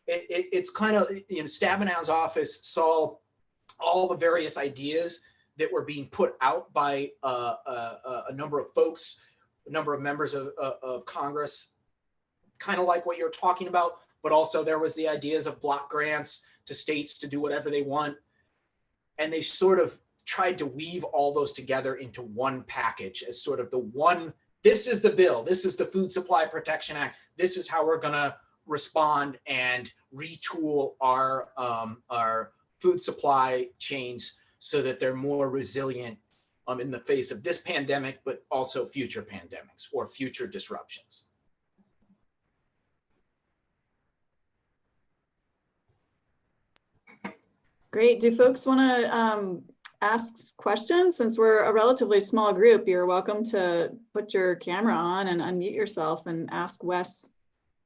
It's kind of, Stabenow's office saw all the various ideas that were being put out by a number of folks, a number of members of Congress, kind of like what you're talking about, but also there was the ideas of block grants to states to do whatever they want. And they sort of tried to weave all those together into one package as sort of the one, this is the bill, this is the Food Supply Protection Act, this is how we're gonna respond and retool our food supply chains so that they're more resilient in the face of this pandemic, but also future pandemics or future disruptions. Great. Do folks want to ask questions? Since we're a relatively small group, you're welcome to put your camera on and unmute yourself and ask Wes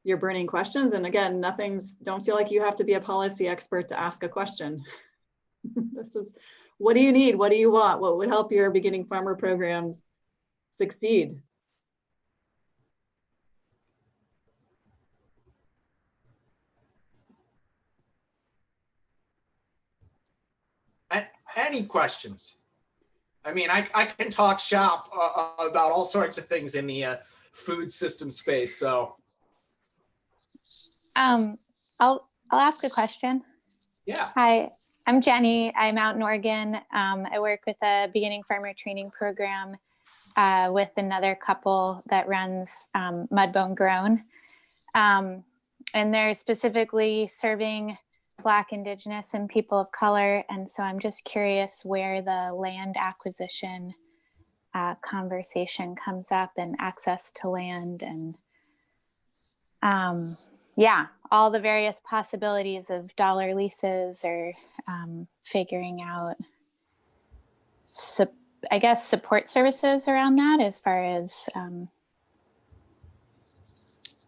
your burning questions. And again, don't feel like you have to be a policy expert to ask a question. This is, what do you need? What do you want? What would help your beginning farmer programs succeed? Any questions? I mean, I can talk shop about all sorts of things in the food system space. So, I'll ask a question. Yeah. Hi, I'm Jenny. I'm out in Oregon. I work with a beginning farmer training program with another couple that runs Mudbone Grown, and they're specifically serving Black, Indigenous, and people of color. And so I'm just curious where the land acquisition conversation comes up, and access to land, and all the various possibilities of dollar leases, or figuring out, I guess, support services around that, as far as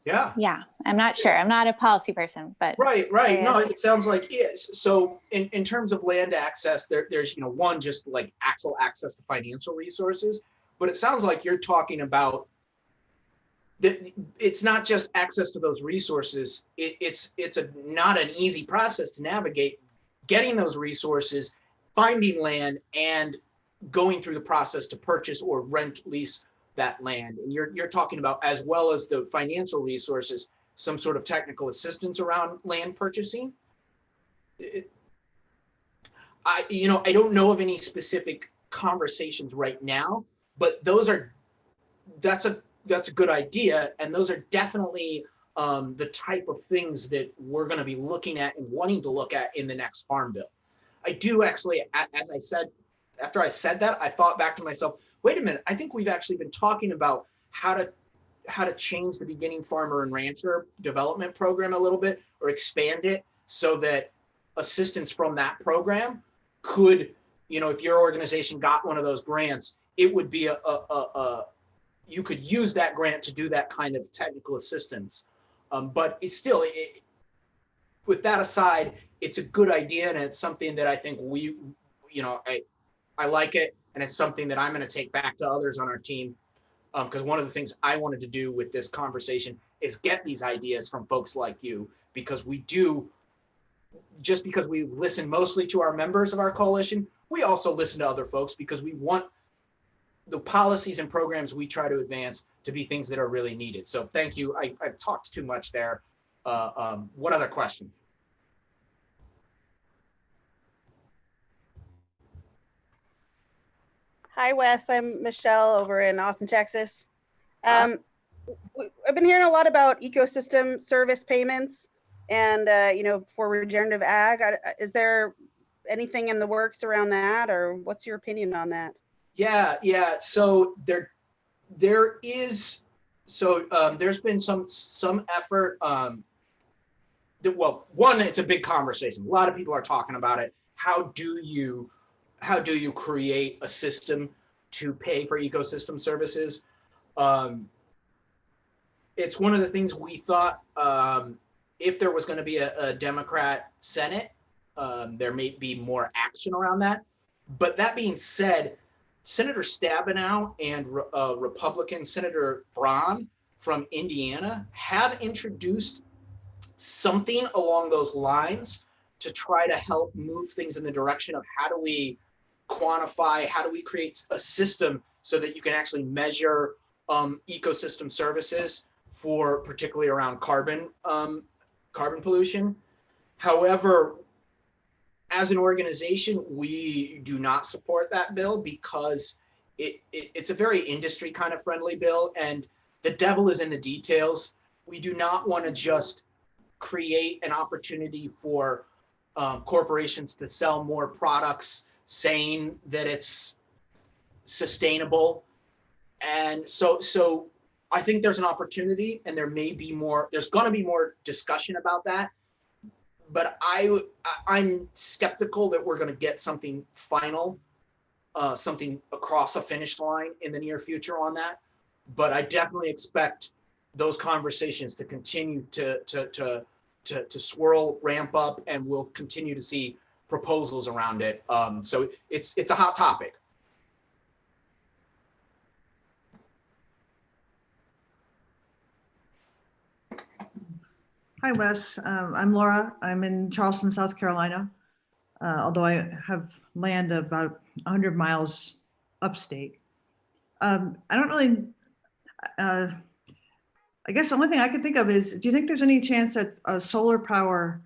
yeah, I'm not sure. I'm not a policy person, but right. No, it sounds like it is. So in terms of land access, there's one, just like actual access to financial resources, but it sounds like you're talking about that it's not just access to those resources. It's not an easy process to navigate getting those resources, finding land, and going through the process to purchase or rent, lease that land. And you're talking about, as well as the financial resources, some sort of technical assistance around land purchasing. I don't know of any specific conversations right now, but that's a good idea. And those are definitely the type of things that we're going to be looking at and wanting to look at in the next farm bill. I do actually, as I said, after I said that, I thought back to myself, wait a minute, I think we've actually been talking about how to change the beginning farmer and rancher development program a little bit, or expand it so that assistance from that program could, if your organization got one of those grants, it would be you could use that grant to do that kind of technical assistance. But it's still, with that aside, it's a good idea, and it's something that I think I like it, and it's something that I'm going to take back to others on our team, because one of the things I wanted to do with this conversation is get these ideas from folks like you, because just because we listen mostly to our members of our coalition, we also listen to other folks, because we want the policies and programs we try to advance to be things that are really needed. So thank you. I've talked too much there. What other questions? Hi, Wes. I'm Michelle over in Austin, Texas. I've been hearing a lot about ecosystem service payments and, for regenerative ag. Is there anything in the works around that, or what's your opinion on that? Yeah. So there is. So there's been some effort. well, one, it's a big conversation. A lot of people are talking about it. How do you create a system to pay for ecosystem services? It's one of the things we thought, if there was going to be a Democrat Senate, there may be more action around that. But that being said, Senator Stabenow and Republican Senator Braun from Indiana have introduced something along those lines to try to help move things in the direction of how do we quantify, how do we create a system so that you can actually measure ecosystem services for particularly around carbon pollution. However, as an organization, we do not support that bill because it's a very industry kind of friendly bill, and the devil is in the details. We do not want to just create an opportunity for corporations to sell more products saying that it's sustainable. And so I think there's an opportunity, and there's going to be more discussion about that. But I'm skeptical that we're going to get something final, something across a finish line in the near future on that. But I definitely expect those conversations to continue to swirl, ramp up, and we'll continue to see proposals around it. So it's a hot topic. Hi, Wes. I'm Laura. I'm in Charleston, South Carolina, although I have land about 100 miles upstate. I don't really, I guess the only thing I can think of is, do you think there's any chance that solar power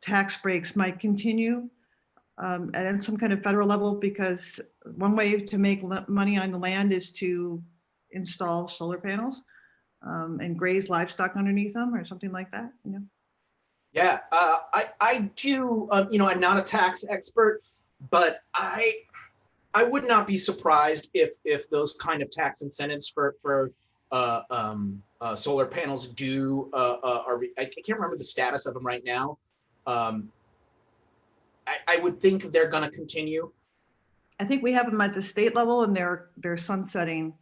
tax breaks might continue at some kind of federal level? Because one way to make money on the land is to install solar panels. And graze livestock underneath them or something like that, you know? Yeah, I do, I'm not a tax expert, but I would not be surprised if those kind of tax incentives for solar panels do, I can't remember the status of them right now. I would think they're going to continue. I think we have them at the state level and they're sunsetting.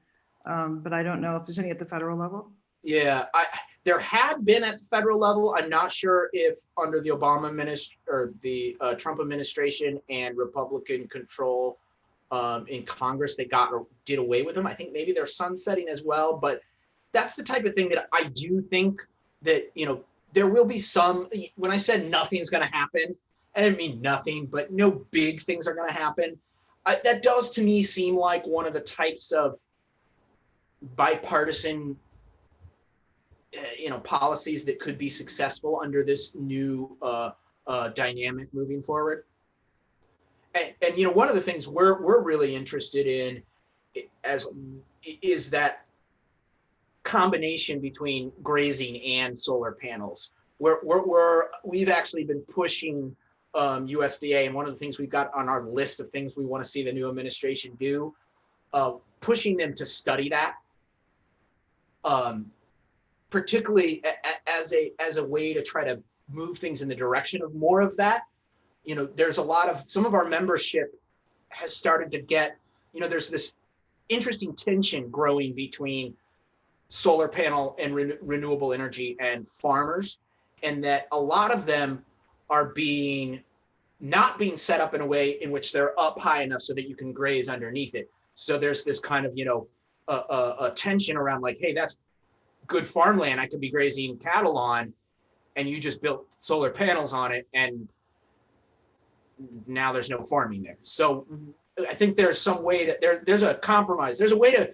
But I don't know if there's any at the federal level. Yeah, there had been at the federal level. I'm not sure if under the Obama or the Trump administration and Republican control in Congress, they did away with them. I think maybe they're sunsetting as well. But that's the type of thing that I do think that, there will be some. When I said nothing's going to happen, I didn't mean nothing, but no big things are going to happen. That does to me seem like one of the types of bipartisan policies that could be successful under this new dynamic moving forward. And one of the things we're really interested in is that combination between grazing and solar panels. We've actually been pushing USDA, and one of the things we've got on our list of things we want to see the new administration do, pushing them to study that. Particularly as a way to try to move things in the direction of more of that. There's some of our membership has started to get, there's this interesting tension growing between solar panel and renewable energy and farmers, and that a lot of them are not being set up in a way in which they're up high enough so that you can graze underneath it. So there's this kind of, a tension around like, hey, that's good farmland I could be grazing cattle on, and you just built solar panels on it, and now there's no farming there. So I think there's some way that there's a compromise. There's a way to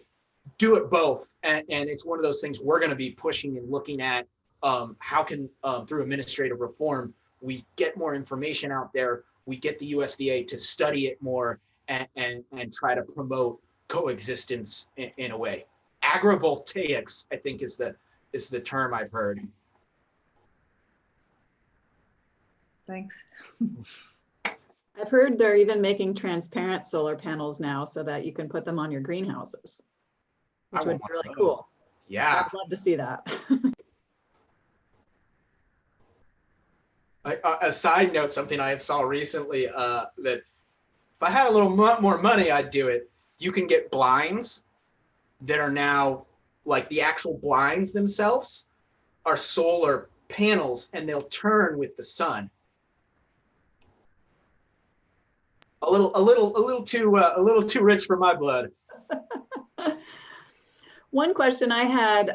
do it both, and it's one of those things we're going to be pushing and looking at. How can through administrative reform we get more information out there, we get the USDA to study it more, and try to promote coexistence in a way. Agrivoltaics, I think, is the term I've heard. Thanks. I've heard they're even making transparent solar panels now so that you can put them on your greenhouses, which would be really cool. Yeah, I'd love to see that. A side note, something I saw recently, that if I had a little more money, I'd do it. You can get blinds that are now, like, the actual blinds themselves are solar panels, and they'll turn with the sun. A little too rich for my blood. One question I had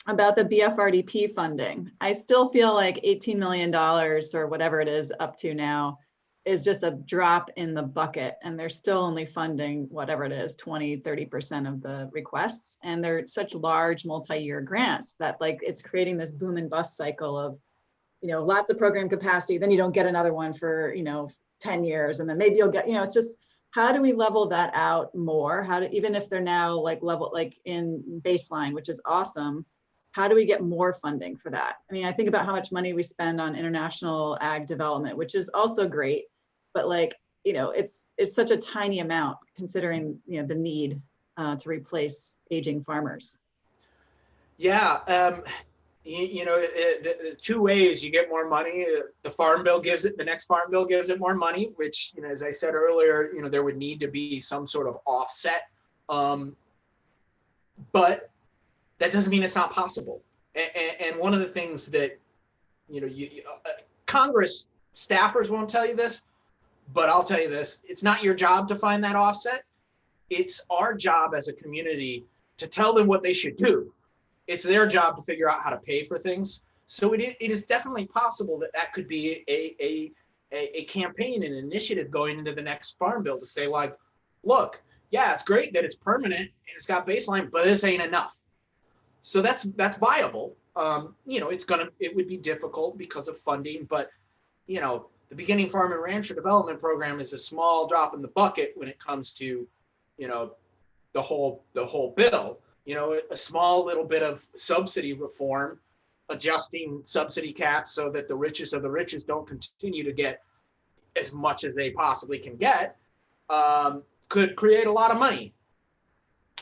about the BFRDP funding. I still feel like $18 million or whatever it is up to now is just a drop in the bucket, and they're still only funding whatever it is, 20-30% of the requests. And they're such large multi-year grants that, like, it's creating this boom and bust cycle of, you know, lots of program capacity, then you don't get another one for, you know, 10 years, and then maybe you'll get, you know, it's just, how do we level that out more? How do, even if they're now like level, like in baseline, which is awesome, how do we get more funding for that? I mean, I think about how much money we spend on international ag development, which is also great, but, like, you know, it's such a tiny amount considering, you know, the need to replace aging farmers. Yeah, you know, the two ways you get more money. The farm bill gives it, the next farm bill gives it more money, which, you know, as I said earlier, you know, there would need to be some sort of offset. But that doesn't mean it's not possible. And one of the things that, you know, Congress staffers won't tell you this, but I'll tell you this: it's not your job to find that offset. It's our job as a community to tell them what they should do. It's their job to figure out how to pay for things. So it is definitely possible that that could be a campaign, an initiative going into the next farm bill to say, like, look, yeah, it's great that it's permanent and it's got baseline, but this ain't enough. So that's viable. You know, it would be difficult because of funding, but, you know, the Beginning Farm and Rancher Development Program is a small drop in the bucket when it comes to, you know, the whole bill. You know, a small little bit of subsidy reform, adjusting subsidy caps so that the richest of the richest don't continue to get as much as they possibly can get, could create a lot of money.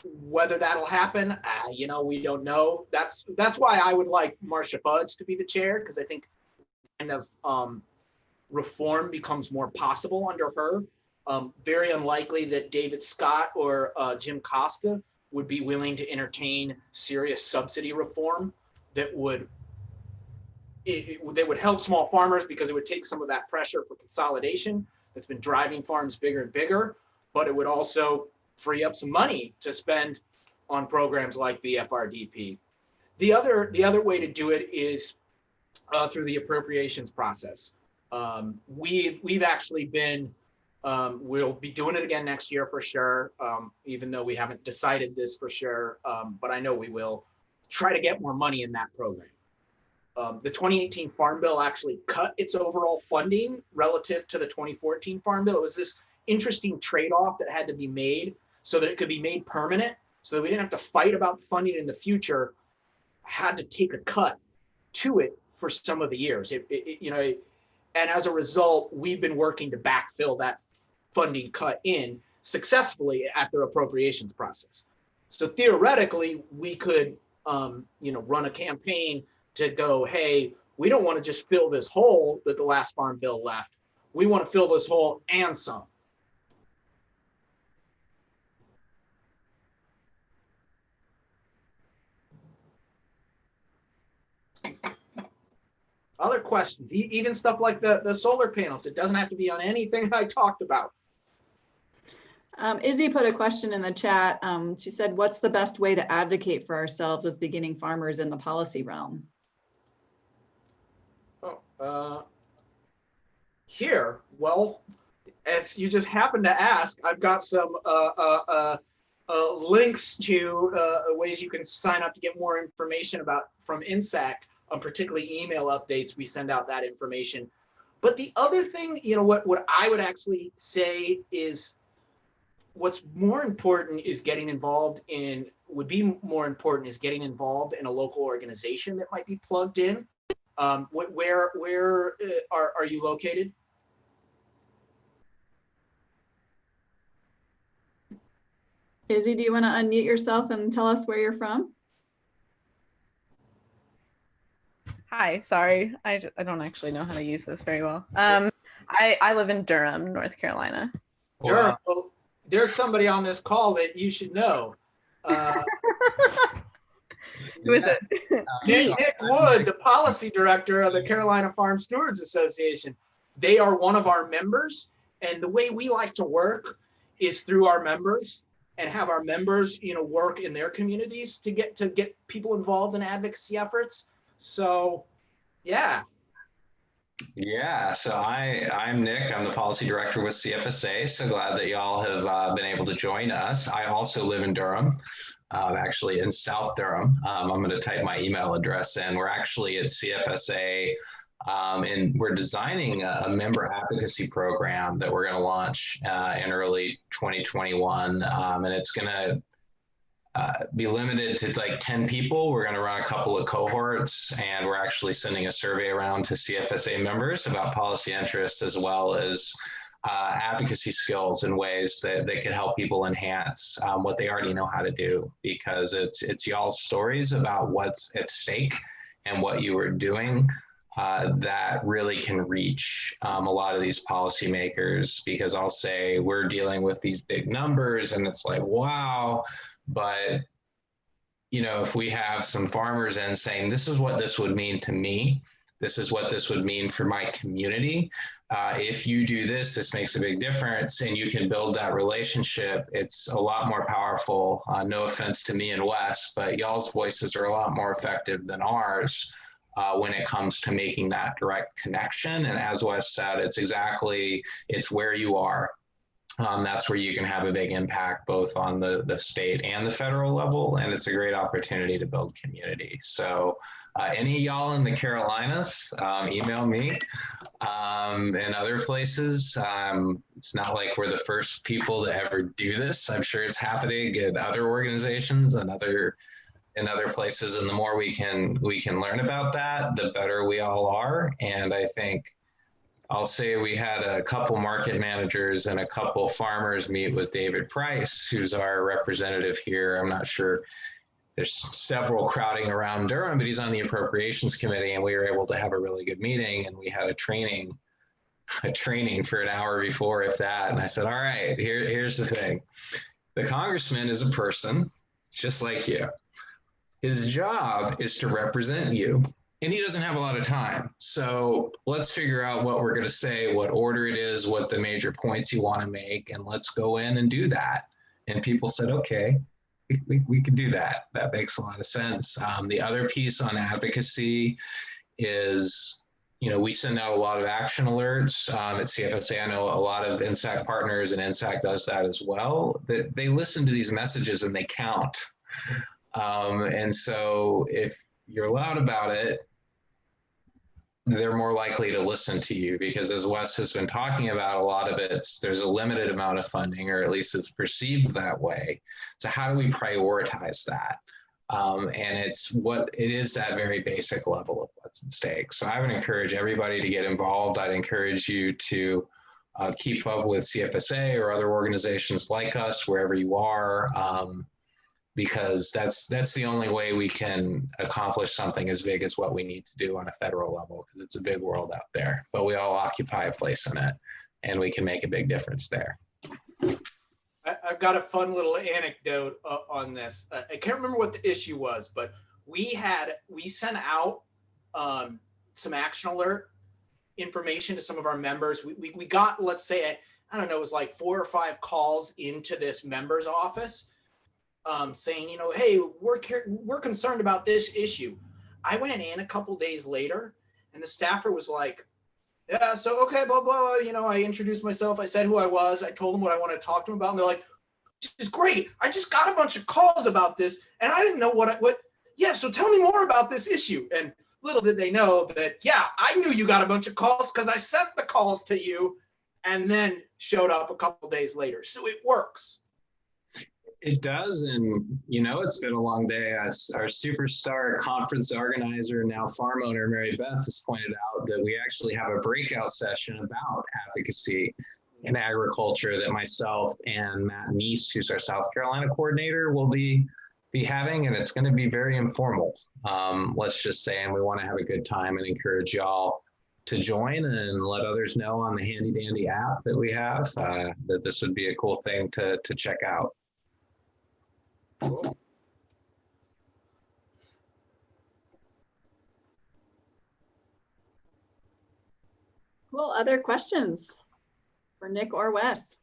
Whether that'll happen, you know, we don't know. That's why I would like Marcia Fudge to be the chair, because I think kind of reform becomes more possible under her. Very unlikely that David Scott or Jim Costa would be willing to entertain serious subsidy reform that would help small farmers, because it would take some of that pressure for consolidation that's been driving farms bigger and bigger, but it would also free up some money to spend on programs like BFRDP. The other way to do it is through the appropriations process. We've actually been, we'll be doing it again next year for sure, even though we haven't decided this for sure, but I know we will try to get more money in that program. The 2018 Farm Bill actually cut its overall funding relative to the 2014 Farm Bill. It was this interesting trade-off that had to be made so that it could be made permanent, so that we didn't have to fight about funding in the future, had to take a cut to it for some of the years. You know, and as a result, we've been working to backfill that funding cut in successfully at their appropriations process. So theoretically, we could, you know, run a campaign to go, hey, we don't want to just fill this hole that the last Farm Bill left. We want to fill this hole and some. Other questions, even stuff like the solar panels. It doesn't have to be on anything I talked about. Izzy put a question in the chat. She said, what's the best way to advocate for ourselves as beginning farmers in the policy realm? Here, well, as you just happened to ask, I've got some links to ways you can sign up to get more information from INSAC, particularly email updates. We send out that information. But the other thing, you know, what I would actually say is, what's more important is getting involved in, would be more important is getting involved in a local organization that might be plugged in. Where are you located? Izzy, do you want to unmute yourself and tell us where you're from? Hi, sorry. I don't actually know how to use this very well. I live in Durham, North Carolina. Durham, well, there's somebody on this call that you should know. Who is it? Nick Wood, the policy director of the Carolina Farm Stewards Association. They are one of our members, and the way we like to work is through our members and have our members, work in their communities to get people involved in advocacy efforts. So, yeah. Yeah, so I'm Nick. I'm the policy director with CFSA. So glad that y'all have been able to join us. I also live in Durham, actually in South Durham. I'm going to type my email address in. We're actually at CFSA, and we're designing a member advocacy program that we're going to launch in early 2021, and it's going to be limited to like 10 people. We're going to run a couple of cohorts, and we're actually sending a survey around to CFSA members about policy interests as well as advocacy skills in ways that could help people enhance what they already know how to do, because it's y'all's stories about what's at stake and what you are doing that really can reach a lot of these policymakers, because I'll say we're dealing with these big numbers and it's like, wow. But, if we have some farmers in saying, this is what this would mean to me, this is what this would mean for my community. If you do this, this makes a big difference, and you can build that relationship. It's a lot more powerful. No offense to me and Wes, but y'all's voices are a lot more effective than ours when it comes to making that direct connection. And as Wes said, it's where you are. That's where you can have a big impact, both on the state and the federal level, and it's a great opportunity to build community. So any of y'all in the Carolinas, email me, and other places. It's not like we're the first people to ever do this. I'm sure it's happening in other organizations and in other places, and the more we can learn about that, the better we all are. And I think I'll say we had a couple market managers and a couple farmers meet with David Price, who's our representative here. I'm not sure, there's several crowding around Durham, but he's on the appropriations committee, and we were able to have a really good meeting, and we had a training for an hour before, if that. And I said, all right, here's the thing. The congressman is a person just like you. His job is to represent you. And he doesn't have a lot of time. So let's figure out what we're going to say, what order it is, what the major points you want to make, and let's go in and do that. And people said, okay, we can do that. That makes a lot of sense. The other piece on advocacy is, we send out a lot of action alerts at CFSA. I know a lot of NSAC partners, and NSAC does that as well. That they listen to these messages and they count. And so if you're loud about it, they're more likely to listen to you, because as Wes has been talking about, a lot of there's a limited amount of funding, or at least it's perceived that way. So how do we prioritize that? And it is that very basic level of what's at stake. So I would encourage everybody to get involved. I'd encourage you to keep up with CFSA or other organizations like us, wherever you are. Because that's the only way we can accomplish something as big as what we need to do on a federal level, because it's a big world out there, but we all occupy a place in it, and we can make a big difference there. I've got a fun little anecdote on this. I can't remember what the issue was, but we sent out some action alert information to some of our members. We got, let's say, I don't know, it was like 4 or 5 calls into this member's office. Saying, hey, we're concerned about this issue. I went in a couple days later, and the staffer was like, yeah, so okay, blah, blah, I introduced myself. I said who I was. I told them what I wanted to talk to them about. And they're like, this is great. I just got a bunch of calls about this, and I didn't know yeah, so tell me more about this issue. And little did they know that, yeah, I knew you got a bunch of calls because I sent the calls to you and then showed up a couple days later. So it works. It does, and it's been a long day. As our superstar conference organizer, now farm owner, Mary Beth, has pointed out that we actually have a breakout session about advocacy in agriculture that myself and Matt Neese, who's our South Carolina coordinator, will be be having, and it's going to be very informal. Let's just say, and we want to have a good time and encourage y'all to join and let others know on the handy dandy app that we have that this would be a cool thing to check out. Cool. Cool. Other questions for Nick or Wes?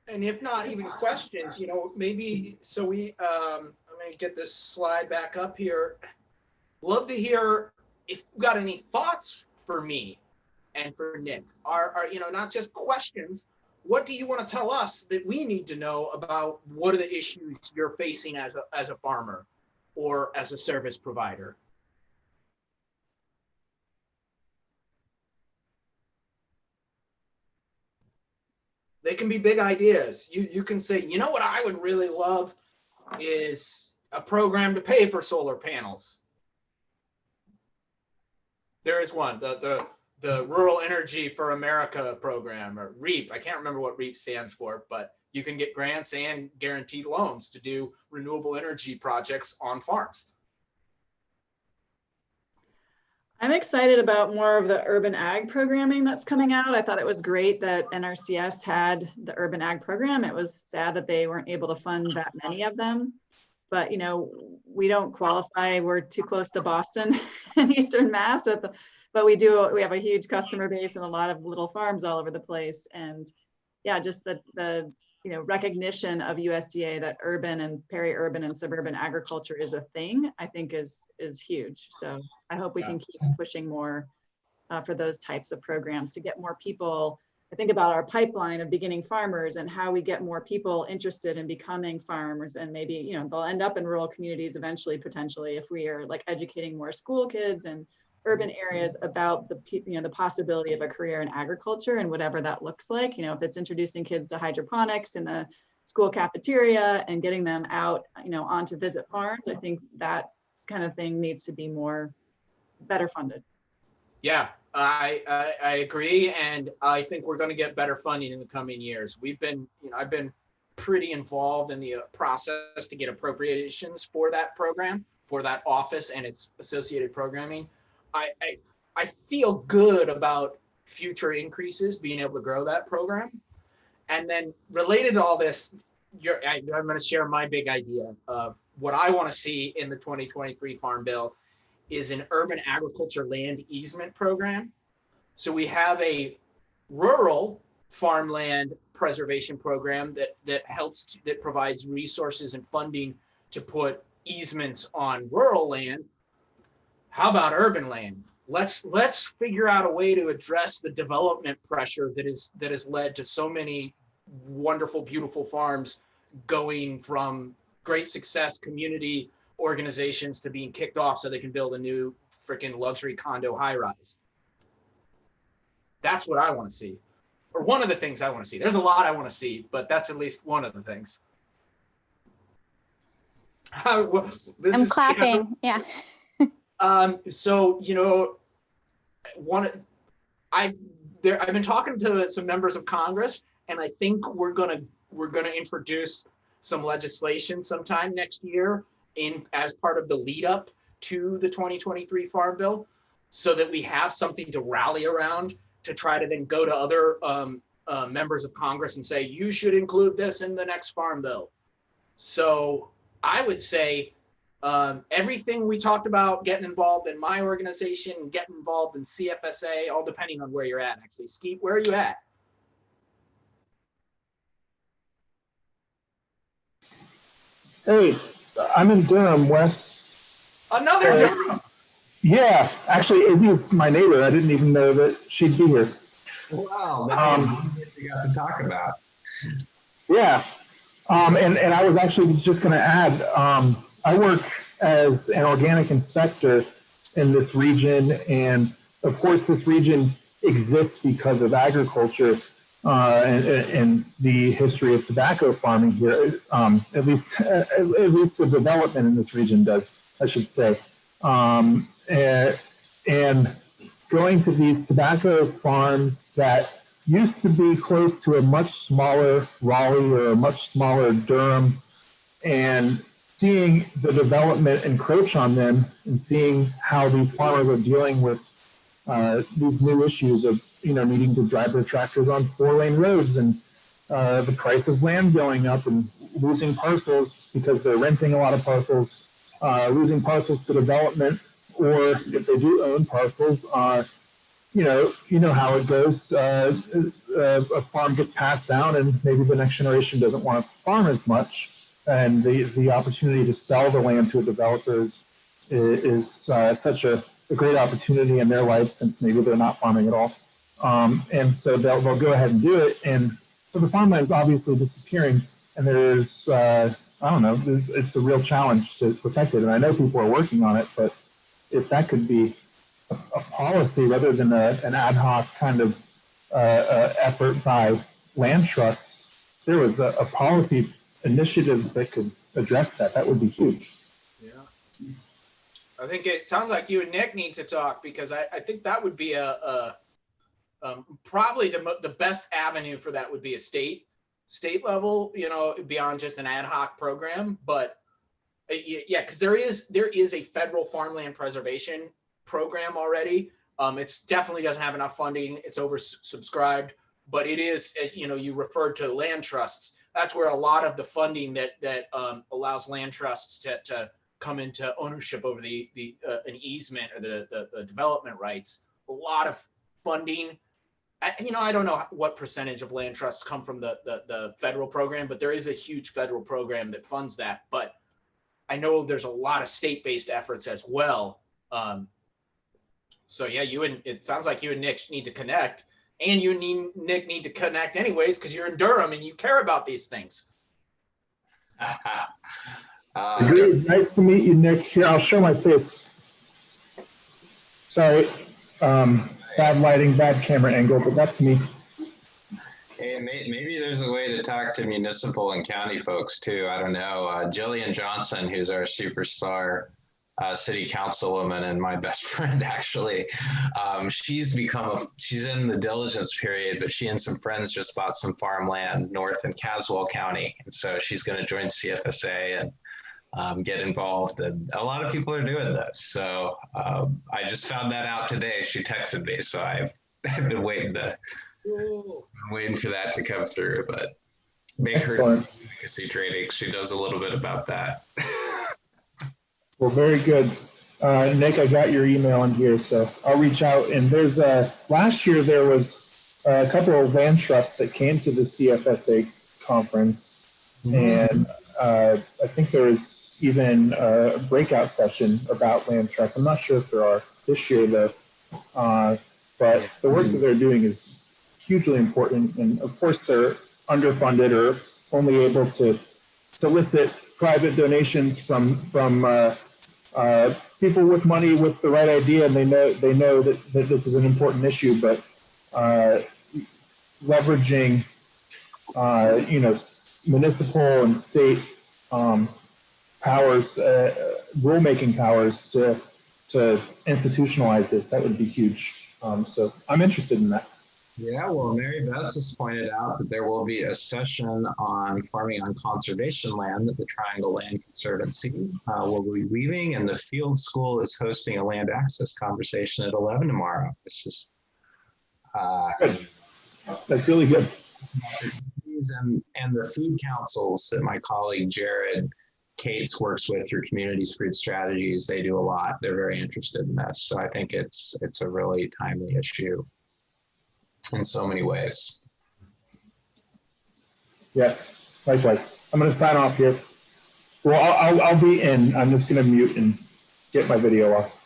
And if not even questions, you know, maybe, so I'm gonna get this slide back up here. Love to hear if you got any thoughts for me and for Nick. Are you know, not just questions, what do you want to tell us that we need to know about what are the issues you're facing as a farmer or as a service provider? They can be big ideas. You can say, you know what I would really love is a program to pay for solar panels. There is one, the Rural Energy for America program, or REAP. I can't remember what REAP stands for, but you can get grants and guaranteed loans to do renewable energy projects on farms. I'm excited about more of the urban ag programming that's coming out. I thought it was great that NRCS had the urban ag program. It was sad that they weren't able to fund that many of them. But, you know, we don't qualify. We're too close to Boston and Eastern Mass. But we have a huge customer base and a lot of little farms all over the place. And yeah, just the you know, recognition of USDA that urban and peri-urban and suburban agriculture is a thing, I think is huge. So I hope we can keep pushing more for those types of programs to get more people. I think about our pipeline of beginning farmers and how we get more people interested in becoming farmers, and maybe, you know, they'll end up in rural communities eventually, potentially, if we are like educating more school kids and urban areas about the, you know, the possibility of a career in agriculture and whatever that looks like. You know, if it's introducing kids to hydroponics in the school cafeteria and getting them out, you know, on to visit farms, I think that kind of thing needs to be better funded. Yeah, I agree, and I think we're going to get better funding in the coming years. We've been, you know, I've been pretty involved in the process to get appropriations for that program, for that office and its associated programming. I feel good about future increases, being able to grow that program. And then related to all this, I'm going to share my big idea of what I want to see in the 2023 Farm Bill is an urban agriculture land easement program. So we have a rural farmland preservation program that provides resources and funding to put easements on rural land. How about urban land? Let's figure out a way to address the development pressure that has led to so many wonderful, beautiful farms going from great success community organizations to being kicked off so they can build a new freaking luxury condo high rise. That's what I want to see, or one of the things I want to see. There's a lot I want to see, but that's at least one of the things. I'm clapping. Yeah. So, you know, I've been talking to some members of Congress, and I think we're gonna introduce some legislation sometime next year as part of the lead up to the 2023 Farm Bill, so that we have something to rally around to try to then go to other members of Congress and say, you should include this in the next Farm Bill. So I would say everything we talked about, getting involved in my organization, getting involved in CFSA, all depending on where you're at, actually. Skeet, where are you at? Hey, I'm in Durham, Wes. Another Durham. Yeah, actually, Izzy's my neighbor. I didn't even know that she'd be here. Wow, that's we got to talk about. Yeah, and I was actually just going to add, I work as an organic inspector in this region, and of course, this region exists because of agriculture and the history of tobacco farming here. At least the development in this region does, I should say. And going to these tobacco farms that used to be close to a much smaller Raleigh or a much smaller Durham, and seeing the development encroach on them and seeing how these farmers are dealing with these new issues of, needing to drive their tractors on 4-lane roads, and the price of land going up, and losing parcels because they're renting a lot of parcels, losing parcels to development, or if they do own parcels, you know how it goes. A farm gets passed down, and maybe the next generation doesn't want to farm as much, and the opportunity to sell the land to a developer is such a great opportunity in their life, since maybe they're not farming at all. And so they'll go ahead and do it. And so the farmland is obviously disappearing, and there's, it's a real challenge to protect it. And I know people are working on it, but if that could be a policy rather than an ad hoc kind of effort by land trusts, if there was a policy initiative that could address that, that would be huge. Yeah. I think it sounds like you and Nick need to talk, because I think that would be probably the best avenue for that would be a state level, beyond just an ad hoc program. But yeah, because there is a federal farmland preservation program already. It's definitely doesn't have enough funding. It's oversubscribed, but it is, you referred to land trusts. That's where a lot of the funding that allows land trusts to come into ownership over an easement or the development rights. A lot of funding. I don't know what percentage of land trusts come from the federal program, but there is a huge federal program that funds that. But I know there's a lot of state-based efforts as well. So yeah, it sounds like you and Nick need to connect, and Nick need to connect anyways, because you're in Durham and you care about these things. Agreed. Nice to meet you, Nick. Here, I'll show my face. Sorry, bad lighting, bad camera angle, but that's me. Hey, maybe there's a way to talk to municipal and county folks too. I don't know. Jillian Johnson, who's our superstar city councilwoman and my best friend, actually, she's in the diligence period, but she and some friends just bought some farmland north in Caswell County, and so she's going to join CFSA and get involved. And a lot of people are doing this. So I just found that out today. She texted me, so I've been waiting for that to come through. But make her advocacy training. She knows a little bit about that. Well, very good. Nick, I got your email in here, so I'll reach out. And there's last year there was a couple of land trusts that came to the CFSA conference, and I think there was even a breakout session about land trusts. I'm not sure if there are this year though, but the work that they're doing is hugely important. And of course they're underfunded or only able to solicit private donations from people with money with the right idea, and they know that this is an important issue. But leveraging municipal and state powers, rulemaking powers to institutionalize this, that would be huge. So I'm interested in that. Yeah, well, Mary Beth has pointed out that there will be a session on farming on conservation land that the Triangle Land Conservancy will be leading, and the Field School is hosting a land access conversation at 11 tomorrow. It's just good. That's really good. And the food councils that my colleague Jared Cates works with through Communities Food Strategies, they do a lot. They're very interested in this. So I think it's a really timely issue in so many ways. Yes, likewise. I'm going to sign off here. Well, I'll be in. I'm just going to mute and get my video off.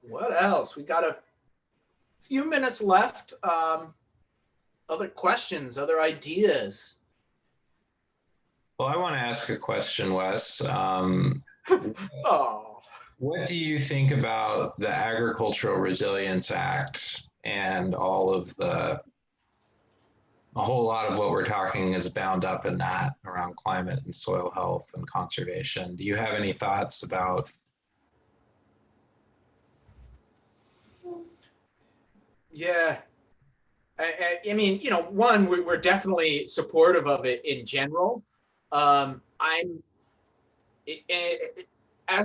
What else? We got a few minutes left. Other questions, other ideas? Well, I want to ask a question, Wes. What do you think about the Agricultural Resilience Act and all of the a whole lot of what we're talking is bound up in that around climate and soil health and conservation. Do you have any thoughts about? Yeah. I mean, you know, one, we're definitely supportive of it in general. As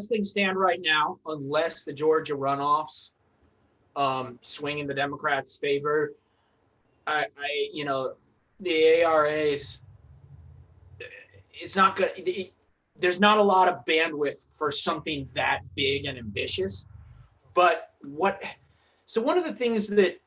things stand right now, unless the Georgia runoffs swing in the Democrats' favor, you know, the ARAs, it's not good. There's not a lot of bandwidth for something that big and ambitious. But so one of the things that,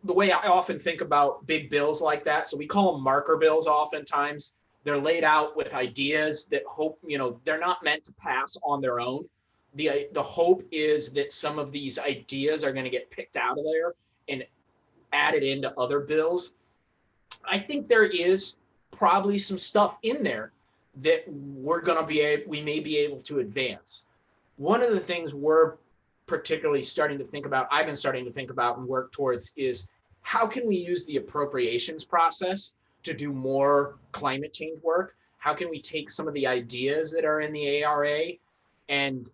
the way I often think about big bills like that, so we call them marker bills oftentimes. They're laid out with ideas that hope, you know, they're not meant to pass on their own. The hope is that some of these ideas are going to get picked out of there and added into other bills. I think there is probably some stuff in there that we may be able to advance. One of the things we're particularly starting to think about, I've been starting to think about and work towards, is how can we use the appropriations process to do more climate change work? How can we take some of the ideas that are in the ARA and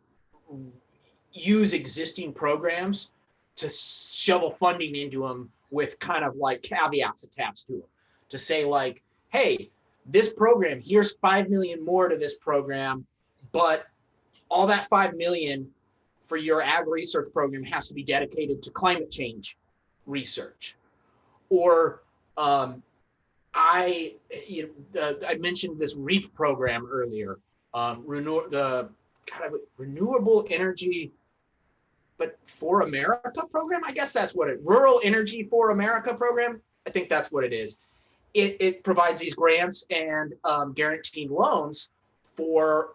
use existing programs to shovel funding into them with kind of like caveats attached to them, to say like, hey, this program, here's 5 million more to this program, but all that 5 million for your ag research program has to be dedicated to climate change research. Or I mentioned this REAP program earlier, renewable energy, but for America program. I guess that's what Rural Energy for America program. I think that's what it is. It provides these grants and guaranteed loans for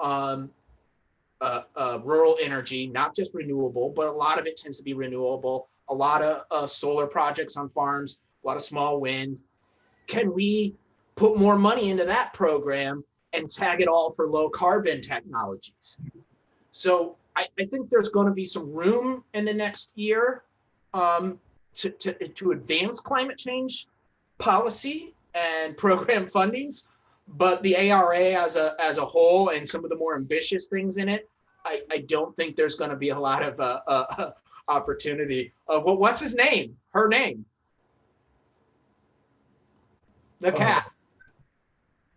rural energy, not just renewable, but a lot of it tends to be renewable. A lot of solar projects on farms, a lot of small wind. Can we put more money into that program and tag it all for low carbon technologies? So I think there's going to be some room in the next year to advance climate change policy and program fundings, but the ARA as a whole and some of the more ambitious things in it, I don't think there's going to be a lot of opportunity. Well, what's his name? Her name? The cat.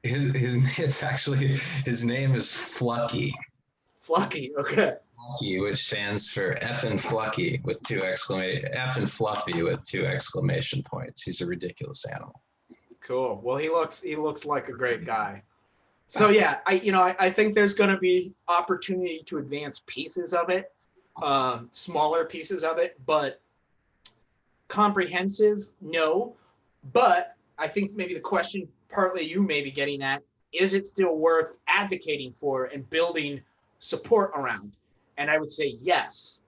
It's actually, his name is Flucky. Flucky, okay. Flucky, which stands for effing Flucky with effing Fluffy with 2 exclamation points. He's a ridiculous animal. Cool. Well, he looks like a great guy. So yeah, I think there's going to be opportunity to advance pieces of it, smaller pieces of it, but comprehensive, no. But I think maybe the question partly you may be getting at, is it still worth advocating for and building support around? And I would say yes,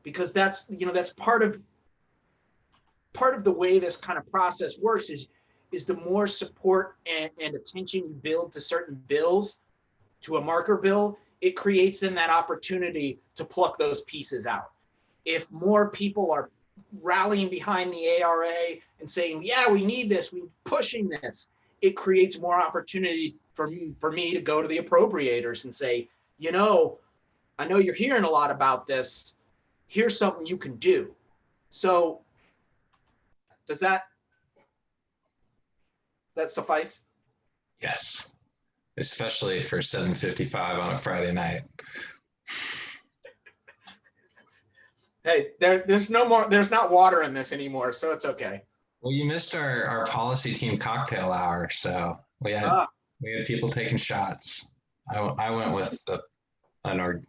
because that's part of the way this kind of process works is the more support and attention you build to certain bills, to a marker bill, it creates then that opportunity to pluck those pieces out. If more people are rallying behind the ARA and saying, yeah, we need this, we're pushing this, it creates more opportunity for me to go to the appropriators and say, I know you're hearing a lot about this. Here's something you can do. So does that suffice? Yes, especially for 7:55 on a Friday night. Hey, there's not water in this anymore, so it's okay. Well, you missed our policy team cocktail hour, so we had people taking shots. I went with an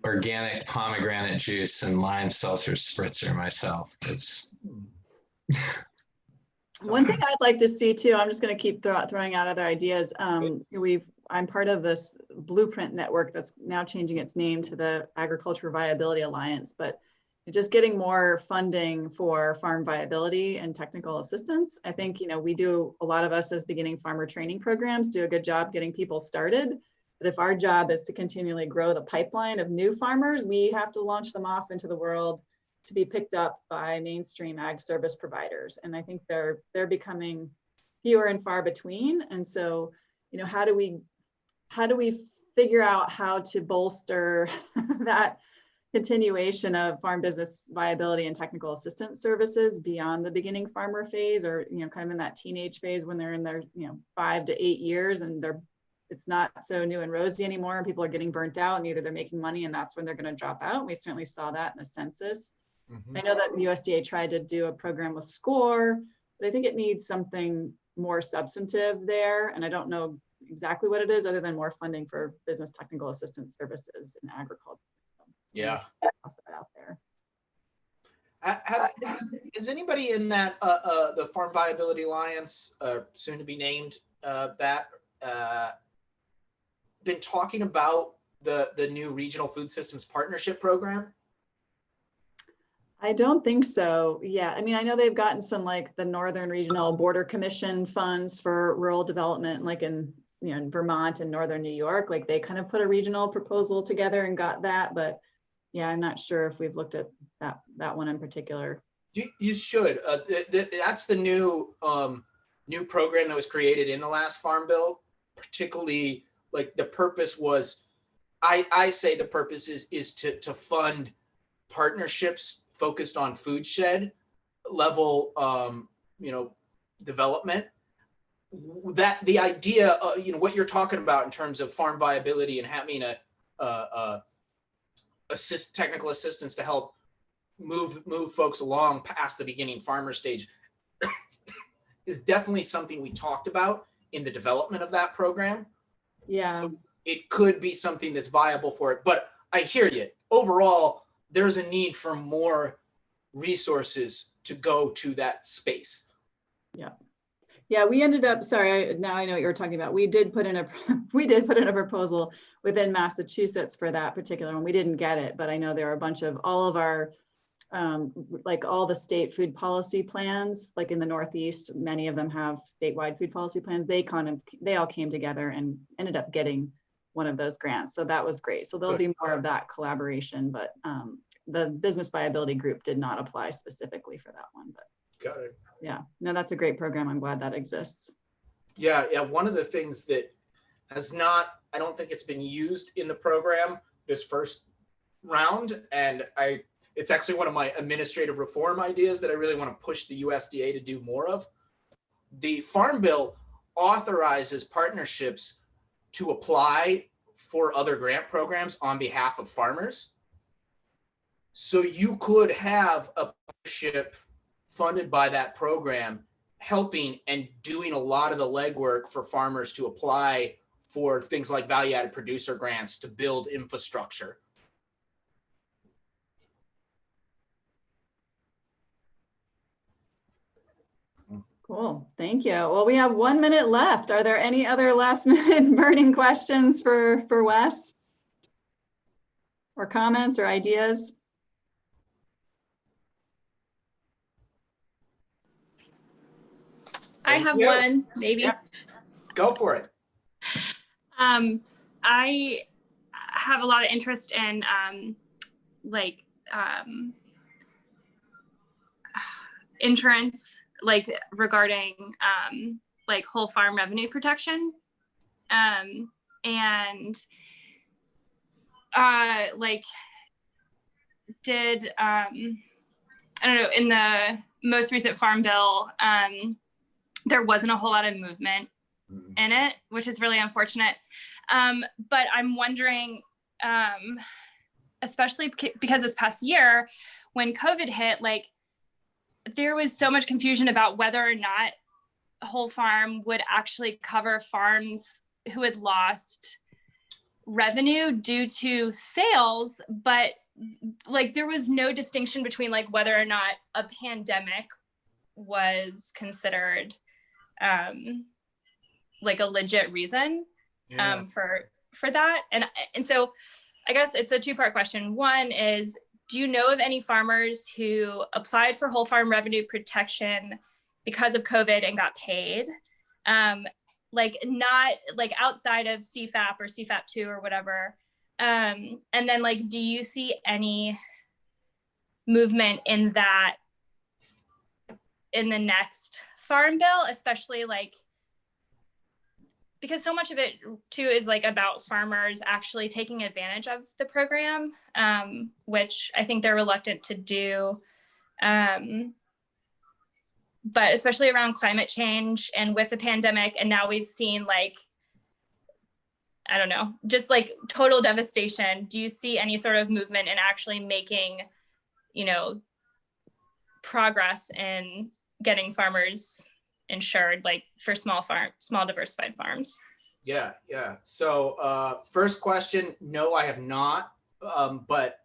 organic pomegranate juice and lime seltzer spritzer myself. One thing I'd like to see too, I'm just going to keep throwing out other ideas. I'm part of this Blueprint network that's now changing its name to the Agriculture Viability Alliance, but just getting more funding for farm viability and technical assistance. I think, a lot of us as beginning farmer training programs do a good job getting people started. But if our job is to continually grow the pipeline of new farmers, we have to launch them off into the world to be picked up by mainstream ag service providers. And I think they're becoming fewer and far between. And so, you know, how do we figure out how to bolster that continuation of farm business viability and technical assistance services beyond the beginning farmer phase, or, you know, kind of in that teenage phase when they're in their, you know, 5 to 8 years and it's not so new and rosy anymore, and people are getting burnt out, and either they're making money and that's when they're going to drop out. We certainly saw that in the census. I know that USDA tried to do a program with SCORE, but I think it needs something more substantive there. And I don't know exactly what it is other than more funding for business technical assistance services in agriculture. Yeah. Toss that out there. Is anybody in that the Farm Viability Alliance, soon to be named, been talking about the new Regional Food Systems Partnership Program? I don't think so. Yeah, I mean, I know they've gotten some, like the Northern Regional Border Commission funds for rural development, like in, you know, in Vermont and Northern New York. Like they kind of put a regional proposal together and got that, but yeah, I'm not sure if we've looked at that one in particular. You should. That's the new program that was created in the last Farm Bill. Particularly, like the purpose was, I say the purpose is to fund partnerships focused on food shed level, you know, development. That the idea, you know, what you're talking about in terms of farm viability and having technical assistance to help move folks along past the beginning farmer stage is definitely something we talked about in the development of that program. Yeah. So it could be something that's viable for it, but I hear you. Overall, there's a need for more resources to go to that space. Yeah. Yeah, we ended up, sorry, now I know what you were talking about. We did put in a proposal within Massachusetts for that particular one. We didn't get it, but I know there are a bunch of all of our, like all the state food policy plans, like in the Northeast, many of them have statewide food policy plans. They all came together and ended up getting one of those grants. So that was great. So there'll be more of that collaboration, but the business viability group did not apply specifically for that one. But got it. Yeah, no, that's a great program. I'm glad that exists. Yeah. One of the things that has not, I don't think it's been used in the program this first round, and it's actually one of my administrative reform ideas that I really want to push the USDA to do more of. The Farm Bill authorizes partnerships to apply for other grant programs on behalf of farmers. So you could have a partnership funded by that program helping and doing a lot of the legwork for farmers to apply for things like value-added producer grants to build infrastructure. Cool, thank you. Well, we have 1 minute left. Are there any other last minute burning questions for Wes? Or comments or ideas? I have one, maybe. Yeah. Go for it. I have a lot of interest in insurance, like regarding like whole farm revenue protection. Did I don't know, in the most recent Farm Bill, there wasn't a whole lot of movement in it, which is really unfortunate. But I'm wondering, especially because this past year, when COVID hit, like there was so much confusion about whether or not whole farm would actually cover farms who had lost revenue due to sales, but like there was no distinction between like whether or not a pandemic was considered like a legit reason for that. And so I guess it's a two-part question. One is, do you know of any farmers who applied for whole farm revenue protection because of COVID and got paid? Like not like outside of CFAP or CFAP2 or whatever. And then like, do you see any movement in that in the next farm bill, especially like because so much of it too is like about farmers actually taking advantage of the program, which I think they're reluctant to do. But especially around climate change and with the pandemic, and now we've seen like, I don't know, just like total devastation. Do you see any sort of movement in actually making, you know, progress in getting farmers insured, like for small diversified farms? Yeah. So first question, no, I have not. But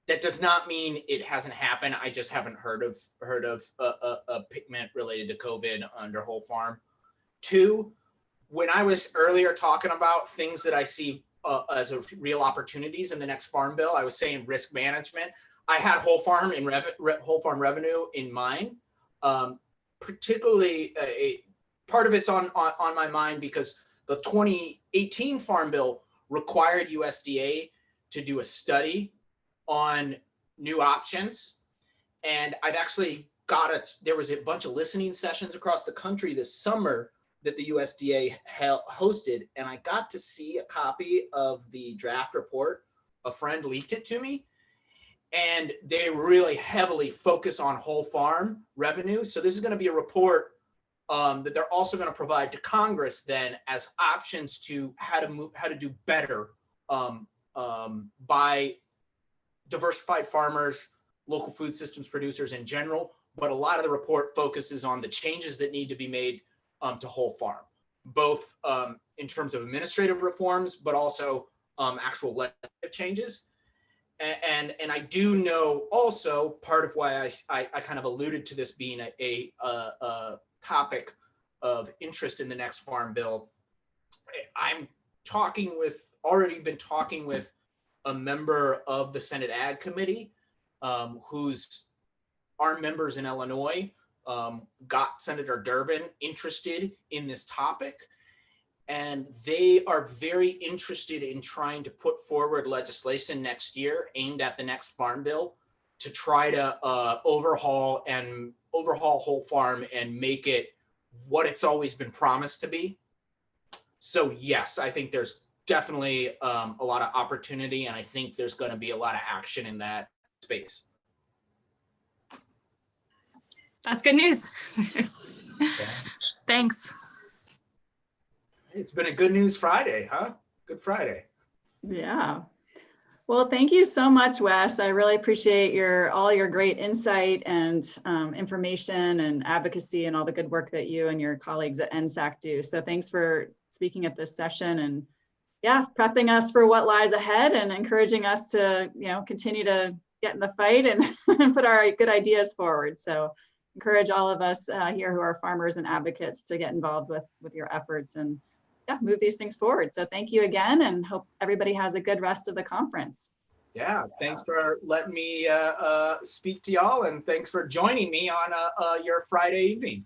that does not mean it hasn't happened. I just haven't heard of a pigment related to COVID under whole farm. Two, when I was earlier talking about things that I see as real opportunities in the next farm bill, I was saying risk management. I had whole farm and whole farm revenue in mind. Particularly, part of it's on my mind because the 2018 farm bill required USDA to do a study on new options. And I've actually there was a bunch of listening sessions across the country this summer that the USDA hosted. And I got to see a copy of the draft report. A friend leaked it to me. And they really heavily focus on whole farm revenue. So this is going to be a report that they're also going to provide to Congress then as options to how to do better by diversified farmers, local food systems producers in general. But a lot of the report focuses on the changes that need to be made to whole farm, both in terms of administrative reforms, but also actual legislative changes. And I do know also part of why I kind of alluded to this being a topic of interest in the next farm bill. I'm already been talking with a member of the Senate Ag Committee, who's our members in Illinois, got Senator Durbin interested in this topic. And they are very interested in trying to put forward legislation next year aimed at the next farm bill to try to overhaul whole farm and make it what it's always been promised to be. So yes, I think there's definitely a lot of opportunity, and I think there's going to be a lot of action in that space. That's good news. Thanks. It's been a good news Friday, huh? Good Friday. Yeah. Well, thank you so much, Wes. I really appreciate all your great insight and information and advocacy and all the good work that you and your colleagues at NSAC do. So thanks for speaking at this session and prepping us for what lies ahead and encouraging us to, continue to get in the fight and put our good ideas forward. So encourage all of us here who are farmers and advocates to get involved with your efforts and move these things forward. So thank you again, and hope everybody has a good rest of the conference. Yeah, thanks for letting me speak to y'all, and thanks for joining me on your Friday evening.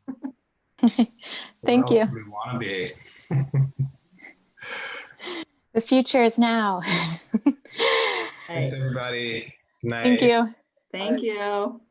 Thank you. We want to be. The future is now. Thanks, everybody. Good night. Thank you. Thank you.